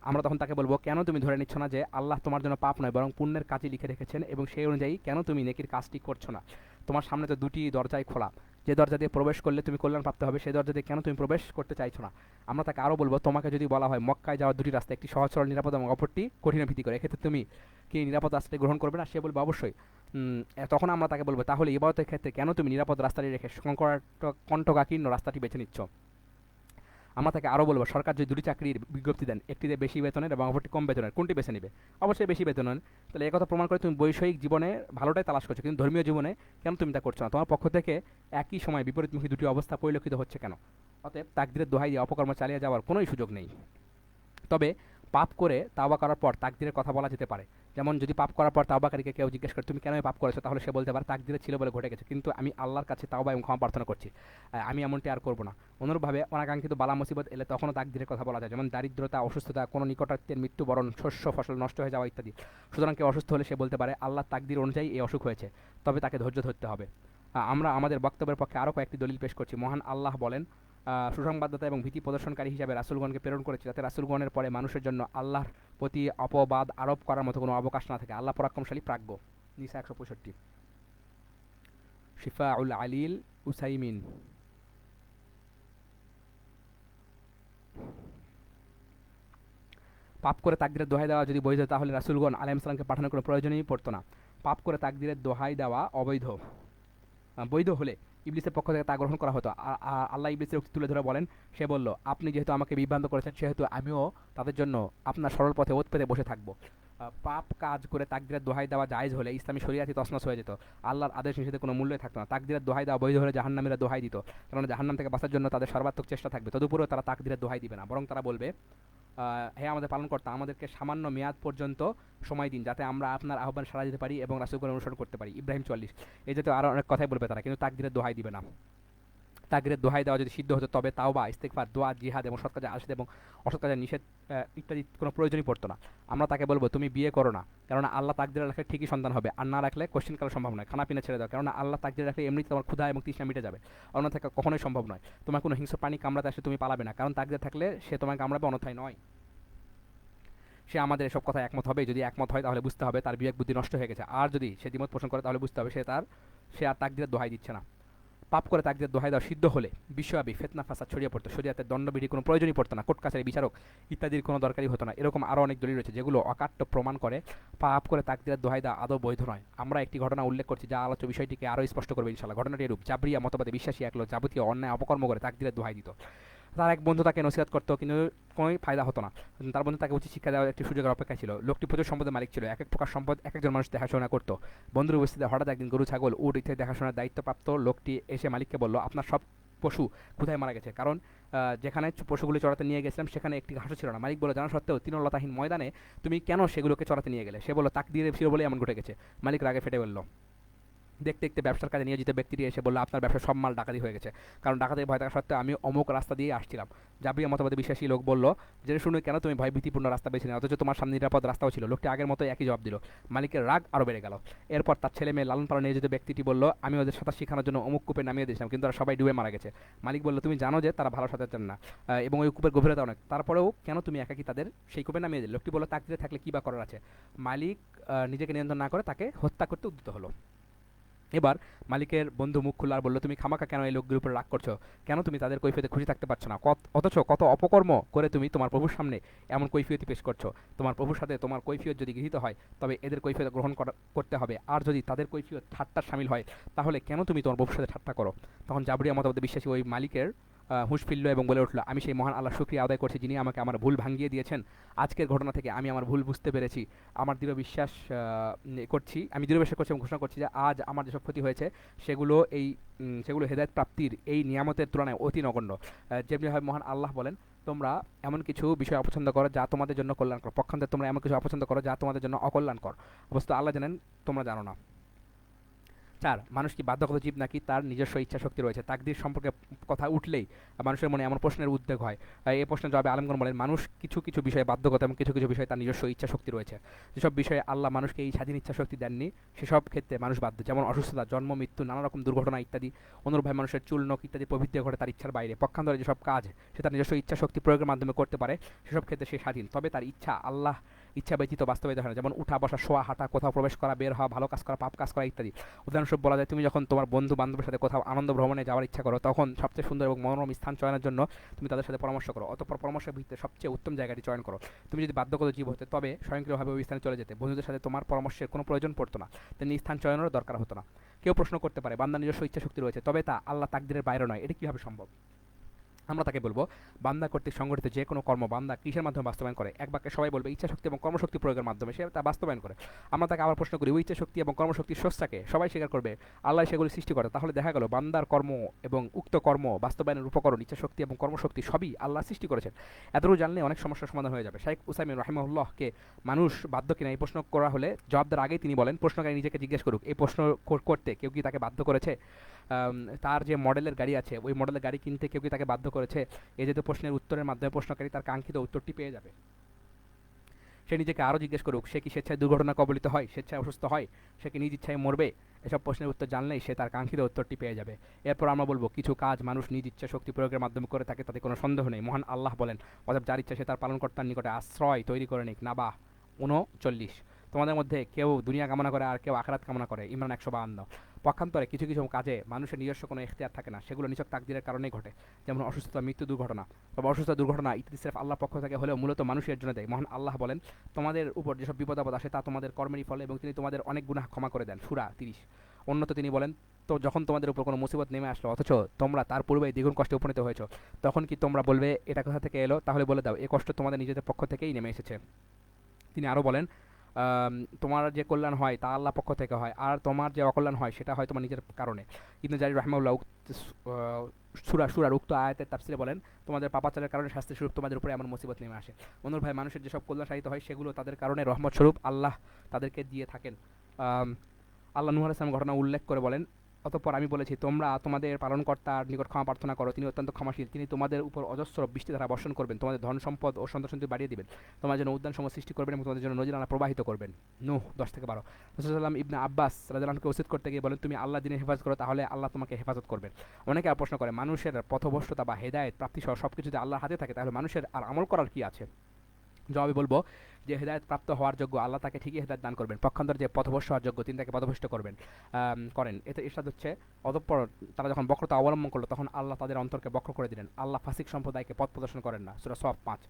আমরা তখন তাকে বলবো, কেন তুমি ধরে নিচ্ছ না যে আল্লাহ তোমার জন্য পাপ নয় বরং পুণ্যের কাজই লিখে রেখেছেন, এবং সেই অনুযায়ী কেন তুমি নেকির কাজটি করছো না? তোমার সামনে তো দুটি দরজাই খোলা, যে দরজা দিয়ে প্রবেশ করলে তুমি কল্যাণ প্রাপ্ত হবে, সেই দরজা দিয়ে কেন তুমি প্রবেশ করতে চাইছো না? আমরা তাকে আরও বলবো, তোমাকে যদি বলা হয় মক্কায় যাওয়ার দুটি রাস্তা, একটি সহজ সরল নিরাপদ এবং অপরটি কঠিন ভীতি করে, এক্ষেত্রে তুমি কি নিরাপদ রাস্তাটি গ্রহণ করবে না? সে বলবে অবশ্যই। তখন আমরা তাকে বলবো, তাহলে ইবাদতের ক্ষেত্রে কেন তুমি নিরাপদ রাস্তাটি রেখে কণ্ঠকাকীর্ণ রাস্তাটি বেছে নিচ্ছ? আমরা তাকে আরও বলবো, সরকার যদি দুটি চাকরির বিজ্ঞপ্তি দেন, একটিতে বেশি বেতনের এবং অপরটি কম বেতনের, কোনটি বেছে নেবে? অবশ্যই বেশি বেতনের। তাহলে একথা প্রমাণ করে তুমি বৈষয়িক জীবনে ভালোটাই তালাশ করছো, কিন্তু ধর্মীয় জীবনে কেন তুমি তা করছো না? তোমার পক্ষ থেকে একই সময় বিপরীতমুখী দুটি অবস্থা পরিলক্ষিত হচ্ছে কেন? অতএব তাকদীরের দোহাই দিয়ে অপকর্ম চালিয়ে যাওয়ার কোনোই সুযোগ নেই। তবে পাপ করে তাওবা করার পর তাকদীরের কথা বলা যেতে পারে। যেমন যদি পাপ করার পর তাওবাকারীকে কেউ জিজ্ঞেস করে তুমি কেন পাপ করেছো, তাহলে সে বলতে পারে তাকদীরে ছিল বলে ঘটে গেছে, কিন্তু আমি আল্লাহর কাছে তাওবা এবং ক্ষমা প্রার্থনা করছি, আমি এমনটি আর করবো না। অনুরূপভাবে অনাকাঙ্ক্ষিত বালা মুসিবত এলে তখনও তাকদীরের কথা বলা যায়, যেমন দারিদ্রতা, অসুস্থতা, কোনো নিকটাত্মীয়ের মৃত্যুবরণ, শস্য ফসল নষ্ট হয়ে যাওয়া ইত্যাদি। সুতরাং কেউ অসুস্থ হলে সে বলতে পারে আল্লাহর তাকদীর অনুযায়ী এই অসুখ হয়েছে, তবে তাকে ধৈর্য ধরতে হবে। আমরা আমাদের বক্তব্যের পক্ষে আরও কয়েকটি দলিল পেশ করছি। মহান আল্লাহ বলেন, সুসংবাদদাতা এবং ভীতি প্রদর্শনকারী হিসাবে রাসূলগণকে প্রেরণ করেছি, যাতে রাসূলগণের পরে মানুষের জন্য আল্লাহর প্রতি অপবাদ আরোপ করার মতো কোনো অবকাশ না থাকে। আল্লাহ পরাক্রমশালী প্রাজ্ঞ। নিসা 165। শিফাউল আলিল উসাইমিন। পাপ করে তাকদীরের দোহাই দেওয়া যদি বৈধ, তাহলে রাসূলগণ আলাইহিস সালামকে পাঠানোর কোনো প্রয়োজনই পড়তো না। পাপ করে তাকদীরের দোহাই দেওয়া অবৈধ। বৈধ হলে ইবলিসের পক্ষ থেকে তা গ্রহণ করা হতো। আল্লাহ ইবলিসের উক্তি তুলে ধরে বলেন, সে বলল, আপনি যেহেতু আমাকে বিভ্রান্ত করেছেন সেহেতু আমিও তাদের জন্য আপনার সরল পথে ওত পেতে বসে থাকবো। পাপ কাজ করে তাকদীরের দোহাই দেওয়া জায়েজ হলে ইসলামী শরিয়াতি তছনছ হয়ে যেত, আল্লাহর আদেশ নিষেধে কোনো মূল্যই থাকতো না। তাকদীরের দোহাই দেওয়া বৈধ হলে জাহান্নামীরা দোহাই দিত, কারণ জাহান্নাম থেকে বাঁচার জন্য তাদের সর্বাত্মক চেষ্টা থাকবে। তদুপরিও তারা তাকদীরের দোহাই দিবে না, বরং তারা বলবে, হে আমাদের পালনকর্তা, আমাদেরকে সামান্য মেয়াদ পর্যন্ত সময় দিন যাতে আমরা আপনার আহ্বান সাড়া দিতে পারি এবং রাসূলগণের অনুসরণ করতে পারি। ইব্রাহিম ৪৪। এই জাতীয় আরও অনেক কথাই বলবে তারা, কিন্তু তাকদীরের দোহাই দিবে না। তাকদীরের দোহাই দেওয়া যদি সিদ্ধ হতো তবে তাওবা, ইস্তেগফার, দোয়া, জিহাদ এবং সৎ কাজে আশীষ এবং অসৎ কাজের নিষেধ ইত্যাদি কোনো প্রয়োজনই পড়তো না। আমরা তাকে বলবো, তুমি বিয়ে করো না, কেননা আল্লাহ তাকদীরে রাখলে ঠিকই সন্তান হবে, আর না রাখলে কোশ্চিনকাল সম্ভব নয়। খানা পিনা ছেড়ে দাও, কেননা আল্লাহ তাকদীরে রাখলে এমনিতে তোমার ক্ষুধা এবং তৃষ্ণা মিটে যাবে, অন্যথায় কখনোই সম্ভব নয়। তোমার কোনো হিংস্র প্রাণী কামড়াতে আসলে তুমি পালাবে না, কারণ তাকদীরে থাকলে সে তোমাকে কামড়াবে, অন্যথায় নয়। সে আমাদের এসব কথা একমত হবে। যদি একমত হয় তাহলে বুঝতে হবে তার বিবেক বুদ্ধি নষ্ট হয়ে গেছে, আর যদি সে দ্বিমত পোষণ করে তাহলে বুঝতে হবে সে আর তাকদীরের দোহাই দিচ্ছে না। পাপ করে তাকদীরের দোহাই দেওয়া সিদ্ধ হলে বিশ্বব্যাপী ফিতনা ফাসাদ ছড়িয়ে পড়তো, শরিয়াতের দণ্ডবিধির কোনো প্রয়োজনই পড়তো না, কোর্ট কাছারি বিচারক ইত্যাদির কোনো দরকারই হতো না। এরকম আরও অনেক দলিল রয়েছে যেগুলো অকাট্য প্রমাণ করে পাপ করে তাকদীরের দোহাই দেওয়া আদৌ বৈধ নয়। আমরা একটি ঘটনা উল্লেখ করছি যা আলোচ্য বিষয়টিকে আরও স্পষ্ট করবে ইনশাআল্লাহ। ঘটনাটি এরূপ: জাবরিয়া মতবাদে বিশ্বাসী এক লোক যাবতীয় অন্যায় অপকর্ম করে তাকদীরের দোহাই দিত। তার এক বন্ধু তাকে নসিহত করতো, কিন্তু কোনোই ফায়দা হতো না। তার বন্ধু তাকে উচিত শিক্ষা দেওয়ার একটি সুযোগের অপেক্ষায় ছিল। লোকটি প্রচুর সম্পদের মালিক ছিল, এক এক প্রকার সম্পদ এক একজন মানুষ দেখাশোনা করতো। বন্ধুর উপস্থিতিতে হঠাৎ একদিন গরু, ছাগল, উট ইত্যাদি দেখাশোনার দায়িত্বপ্রাপ্ত লোকটি এসে মালিককে বলল, আপনার সব পশু কোথায় মারা গেছে? কারণ যেখানে পশুগুলি চড়াতে নিয়ে গেছিলাম সেখানে একটি ঘাসও ছিল না। মালিক বলল, জানা সত্ত্বেও তৃণলতাহীন ময়দানে তুমি কেন সেগুলোকে চড়াতে নিয়ে গেলে? সে বলল, তাকদীরে ছিল বলেই এমন ঘটে গেছে। মালিক রাগে ফেটে বলল। দেখতে দেখতে ব্যবসার কাজে নিয়োজিত ব্যক্তিটি এসে বলল, আপনার ব্যবসার সব মাল ডাকাতি হয়ে গেছে, কারণ ডাকাতির ভয় থাকা সত্ত্বেও আমি অমুক রাস্তা দিয়ে আসছিলাম। জাবরিয়া মতবাদে বিশ্বাসী লোক বলল, জেনে শুনে কেন তুমি ভয়ভীতিপূর্ণ রাস্তা বেছে নিলে, অথচ তোমার সামনে নিরাপদ রাস্তাও ছিল? লোকটি আগের মতো একই জবাব দিল। মালিকের রাগ আরও বেড়ে গেল। এরপর তার ছেলে মেয়ে লালন পালন নিয়োজিত ব্যক্তিটি বলল, আমি ওদের সাঁতার শেখানোর জন্য অমুক কূপে নামিয়ে দিয়েছিলাম, কিন্তু তারা সবাই ডুবে মারা গেছে। মালিক বলল, তুমি জানো যে তারা ভালো সাঁতার জানে না এবং ওই কূপের গভীরতা অনেক, তারপরেও কেন তুমি একাকি তাদের সেই কূপে নামিয়ে দিলে? লোকটি বলল, তাকদীরে থাকলে কী বা করার আছে? মালিক নিজেকে নিয়ন্ত্রণ না করে তাকে হত্যা করতে উদ্যত হলো। এবার মালিকের বন্ধু মুখ খুলল আর বলল, তুমি খামাকা কেন এই লোকগুলোর উপর রাগ করছো? কেন তুমি তাদের কৈফিয়তে খুশি থাকতে পারছো না? অথচ কত অপকর্ম করে তুমি তোমার প্রভুর সামনে এমন কৈফিয়তি পেশ করছো। তোমার প্রভুর সাথে তোমার কৈফিয়ত যদি গৃহীত হয় তবে এদের কৈফিয়ত গ্রহণ করতে হবে, আর যদি তাদের কৈফিয়ত ঠাট্টার শামিল হয় তাহলে কেন তুমি তোমার প্রভুর সাথে ঠাট্টা করো? তখন জাবরিয়া মতবাদে বিশ্বাসী ওই মালিকের হুঁশ ফিরল এবং বলে উঠল, আমি সেই মহান আল্লাহর শুকরিয়া আদায় করছি যিনি আমাকে আমার ভুল ভাঙিয়ে দিয়েছেন। আজকের ঘটনা থেকে আমি আমার ভুল বুঝতে পেরেছি। আমার আমি দৃঢ় বিশ্বাস করছি এবং ঘোষণা করছি যে আজ আমার যেসব ক্ষতি হয়েছে সেগুলো হেদায়েত প্রাপ্তির এই নিয়ামতের তুলনায় অতি নগণ্য। যেমনিভাবে মহান আল্লাহ বলেন, তোমরা এমন কিছু বিষয় অপছন্দ করো যা তোমাদের জন্য কল্যাণকর, পক্ষান্তরে তোমরা এমন কিছু অপছন্দ করো যা তোমাদের জন্য অকল্যাণকর। অবশ্য আল্লাহ জানেন, তোমরা জানো না। ৪. মানুষ কি বাধ্যগত জীব নাকি তার নিজস্ব ইচ্ছা শক্তি রয়েছে? তাকদীর সম্পর্কে কথা উঠলেই মানুষের মনে এমন প্রশ্নের উদ্বেগ হয়। এই প্রশ্নের জবাবে আলেমগণ বলেন, মানুষ কিছু কিছু বিষয়ে বাধ্যগত এবং কিছু কিছু বিষয়ে তার নিজস্ব ইচ্ছা শক্তি রয়েছে। যেসব বিষয়ে আল্লাহ মানুষকে এই স্বাধীন ইচ্ছা শক্তি দেননি সেসব ক্ষেত্রে মানুষ বাধ্য, যেমন অসুস্থতা, জন্ম, মৃত্যু, নানা রকম দুর্ঘটনা ইত্যাদি। অনুরূপভাবে মানুষের চুল, নখ ইত্যাদি প্রবৃত্তি ঘটে তার ইচ্ছার বাইরে। পক্ষান্তরে যেসব কাজ সে তার নিজস্ব ইচ্ছা শক্তি প্রয়োগের মাধ্যমে করতে পারে সেসব ক্ষেত্রে সে স্বাধীন, তবে তার ইচ্ছা ব্যতীত বাস্তবায়িত হয় না, যেমন উঠা, বসা, শোয়া, হাঁটা, কোথাও প্রবেশ করা, বের হওয়া, ভালো কাজ করা, পাপ কাজ করা ইত্যাদি। উদাহরণস্বরূপ বলা যায়, তুমি যখন তোমার বন্ধু বান্ধবের সাথে কোথাও আনন্দ ভ্রমণে যাওয়ার ইচ্ছা করো তখন সবচেয়ে সুন্দর এবং মনোরম স্থান চয়নের জন্য তুমি তাদের সাথে পরামর্শ করো, অতঃপর পরামর্শের ভিত্তিতে সবচেয়ে উত্তম জায়গাটি চয়ন করো। তুমি যদি বাধ্যগত জীব হতে তবে স্বয়ংক্রিয়ভাবে ওই স্থানে চলে যেতে, বন্ধুদের সাথে তোমার পরামর্শের কোনো প্রয়োজন পড়তো না, তেমনি স্থান চয়নেরও দরকার হতো না। কেউ প্রশ্ন করতে পারে, বান্দার নিজস্ব ইচ্ছা শক্তি রয়েছে তবে তা আল্লাহ তাকদীরের বাইরে নয়, এটি কীভাবে সম্ভব? আমরা তাকে বলবো, বান্দা কর্তৃক সংগঠিত যে কোনো কর্ম বান্দা কিসের মাধ্যমে বাস্তবায়ন করে? এক বাক্যে সবাই বলবে, ইচ্ছা শক্তি এবং কর্মশক্তি প্রয়োগের মাধ্যমে সে তা বাস্তবায়ন করে। আমরা তাকে আবার প্রশ্ন করি, ওই ইচ্ছা শক্তি এবং কর্মশক্তির স্রষ্টাকে? সবাই স্বীকার করবে আল্লাহ সেগুলি সৃষ্টি করে। তাহলে দেখা গেল বান্দার কর্ম এবং উক্ত কর্ম বাস্তবায়নের উপকরণ ইচ্ছা শক্তি এবং কর্মশক্তি সবই আল্লাহ সৃষ্টি করেছেন। এতটুকু জানলে অনেক সমস্যার সমাধান হয়ে যাবে। শাইখ উসাইমিন রাহিমাহুল্লাহকে মানুষ বাধ্য কিনা এই প্রশ্ন করা হলে জবাব দেওয়ার আগেই তিনি বলেন, প্রশ্নকারী নিজেকে জিজ্ঞেস করুক, এই প্রশ্ন করতে কেউ কি তাকে বাধ্য করেছে? তার যে মডেলের গাড়ি আছে ওই মডেলের গাড়ি কিনতে কেউ কি তাকে বাধ্য করেছে? এই যেহেতু প্রশ্নের উত্তরের মাধ্যমে প্রশ্নকারী তার কাঙ্ক্ষিত উত্তরটি পেয়ে যাবে। সে নিজেকে আরও জিজ্ঞেস করুক, সে কি স্বেচ্ছায় দুর্ঘটনা কবলিত হয়, স্বেচ্ছায় অসুস্থ হয়, সে কি নিজ ইচ্ছায় মরবে? এসব প্রশ্নের উত্তর জানলেই সে তার কাঙ্ক্ষিত উত্তরটি পেয়ে যাবে। এরপর আমরা বলবো, কিছু কাজ মানুষ নিজ ইচ্ছা শক্তি প্রয়োগের মাধ্যমে করে থাকে, তাতে কোনো সন্দেহ নেই। মহান আল্লাহ বলেন, অতএব যার ইচ্ছা সে তার পালনকর্তার নিকটে আশ্রয় তৈরি করে নিক। নাবাহ 39। তোমাদের মধ্যে কেউ দুনিয়া কামনা করে আর কেউ আখিরাত কামনা করে। ইমরান 152। পক্ষান্তরে কিছু কিছু কাজে মানুষের নিজস্ব কোনো এখতিয়ার থাকে না, সেগুলো নিছক তাকদীরের কারণেই ঘটে, যেমন অসুস্থতা, মৃত্যু, দুর্ঘটনা। তবে অসুস্থতা, দুর্ঘটনা ইত্যাদি সির্ফ আল্লাহর পক্ষ থেকে হলেও মূলত মানুষের জন্য দেয়। মহান আল্লাহ বলেন, তোমাদের উপর যেসব বিপদ আপদ আসে তা তোমাদের কর্মেরই ফলে এবং তিনি তোমাদের অনেক গুনাহ ক্ষমা করে দেন। সূরা 30। অন্যত তিনি বলেন, তো যখন তোমাদের উপর কোনো মুসিবত নেমে আসলো অথচ তোমরা তার পূর্বেই দ্বিগুণ কষ্টে উপনীত হয়েছো, তখন কি তোমরা বলবে এটা কোথা থেকে এলো? তাহলে বলে দাও, এ কষ্ট তোমাদের নিজেদের পক্ষ থেকেই নেমে এসেছে। তিনি আরও বলেন, আম, তোমার যে কল্যাণ হয় তা আল্লাহ পক্ষ থেকে হয়, আর তোমার যে অকল্যাণ হয় সেটা হয় তোমার নিজের কারণে। ইবনে জারির রাহিমাহুল্লাহ সূরার উক্ত আয়াতের তাফসিরে বলেন, তোমাদের পাপাচারের কারণে শাস্তি স্বরূপ তোমাদের উপরে এমন মুসিবত নেমে আসে। অনুর ভাই, মানুষের যেসব কল্যাণ সাধিত হয় সেগুলো তাদের কারণে রহমত স্বরূপ আল্লাহ তাদেরকে দিয়ে থাকেন। আম, আল্লাহ নূহ আলাইহিস সালাম ঘটনা উল্লেখ করে বলেন, অতঃপর আমি বলেছি, তোমরা তোমাদের পালনকর্তার নিকট ক্ষমা প্রার্থনা করো, তিনি অত্যন্ত ক্ষমাশীল, তিনি তোমাদের উপর অজস্র বৃষ্টি দ্বারা বর্ষণ করবেন, তোমাদের ধন সম্পদ ও সন্তান সন্ততি বাড়িয়ে দিবেন, তোমার জন্য উদ্যান সমূহ সৃষ্টি করবেন এবং তোমাদের জন্য নদীনালা প্রবাহিত করবেন। নূহ 10-12। রাসূলুল্লাহ ইবনে আব্বাস রাদিয়াল্লাহু আনহুকে ওসিয়ত করতে গিয়ে বলেন, তুমি আল্লাহ দিনের হেফাজত করো, তাহলে আল্লাহ তোমাকে হেফাজত করবেন। অনেকে আর প্রশ্ন করে, মানুষের পথভ্রষ্টতা বা হেদায়েত প্রাপ্তি সহ সবকিছু যদি আল্লাহর হাতে থাকে তাহলে মানুষের আর আমল করার কি আছে? জবাবে বলবো, যে হেদায়েত প্রাপ্ত হওয়ার যোগ্য আল্লাহ তাকে ঠিকই হেদায়েত দান করবেন, পক্ষান্তর যে পথভ্রষ্ট হওয়ার যোগ্য তিনি তাকে পথভ্রষ্ট করেন। এতে ইরশাদ হচ্ছে, অতঃপর তারা যখন বক্রতা অবলম্বন করলো তখন আল্লাহ তাদের অন্তরকে বক্র করে দিলেন। আল্লাহ ফাসিক সম্প্রদায়কে পথ প্রদর্শন করেন না। সূরা সফ 5।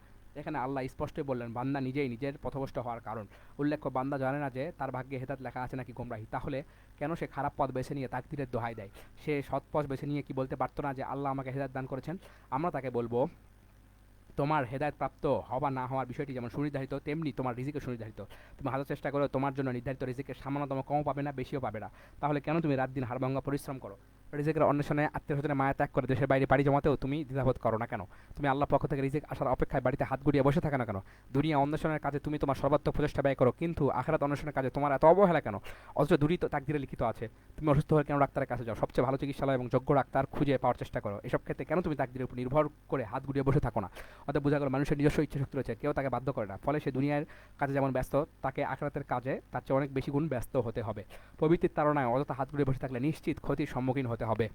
এখানে আল্লাহ স্পষ্টই বললেন, বান্দা নিজেই নিজের পথভ্রষ্ট হওয়ার কারণ। উল্লেখ্য, বান্দা জানে না যে তার ভাগ্যে হেদায়েত লেখা আছে নাকি গোমরাহি, তাহলে কেন সে খারাপ পথ বেছে নিয়ে তাকদীরের দোহাই দেয়? সে সৎ পথ বেছে নিয়ে কি বলতে পারতো না যে আল্লাহ আমাকে হেদায়েত দান করেছেন? আমরা তাকে বলবো, তোমার হেদায়েত প্রাপ্ত হওয়া না হওয়ার বিষয়টি যেমন সুনির্ধারিত, তেমনি তোমার রিজিকও সুনির্ধারিত। তুমি হাজার চেষ্টা করো, তোমার জন্য নির্ধারিত রিজিকের সামান্যতম কমও পাবে না, বেশিও পাবে না। তাহলে কেন তুমি রাত দিন হাড়ভাঙা পরিশ্রম করো? রিজিকের অন্বেষণে আত্মীয় স্বজনের মায়া ত্যাগ করে দেশের বাইরে পাড়ি জমাতেও তুমি দ্বিধাবোধ করো না কেন? তুমি আল্লাহ পক্ষ থেকে রিজিক আসার অপেক্ষায় বাড়িতে হাত গুটিয়ে বসে থাকো না কেন? দুনিয়া অন্বেষণের কাজে তুমি তোমার সর্বাত্মক প্রচেষ্টা ব্যয় করো, কিন্তু আখিরাত অন্বেষণের কাজে তোমার এত অবহেলা কেন? অথচ দূরই তো তাকদিরে লিখিত আছে। তুমি অসুস্থ হয়ে কেন ডাক্তারের কাছে যাও? সবচেয়ে ভালো চিকিৎসালয় এবং যোগ্য ডাক্তার খুঁজে পাওয়ার চেষ্টা করো। এসব ক্ষেত্রে কেন তুমি তাকদিরের উপর নির্ভর করে হাত গুটিয়ে বসে থাকো না? অতএব বোঝা গেল, মানুষের নিজস্ব ইচ্ছা শক্তি রয়েছে, কেউ তাকে বাধ্য করে না। ফলে সে দুনিয়ার কাজে যেমন ব্যস্ত, তাকে আখিরাতের কাজে তার চেয়ে অনেক বেশি গুণ ব্যস্ত হতে হবে। প্রবৃত্তির তাড়নায় অযথা হাত ঘুরে বসে থাকলে নিশ্চিত ক্ষতির সম্মুখীন হতে হবে।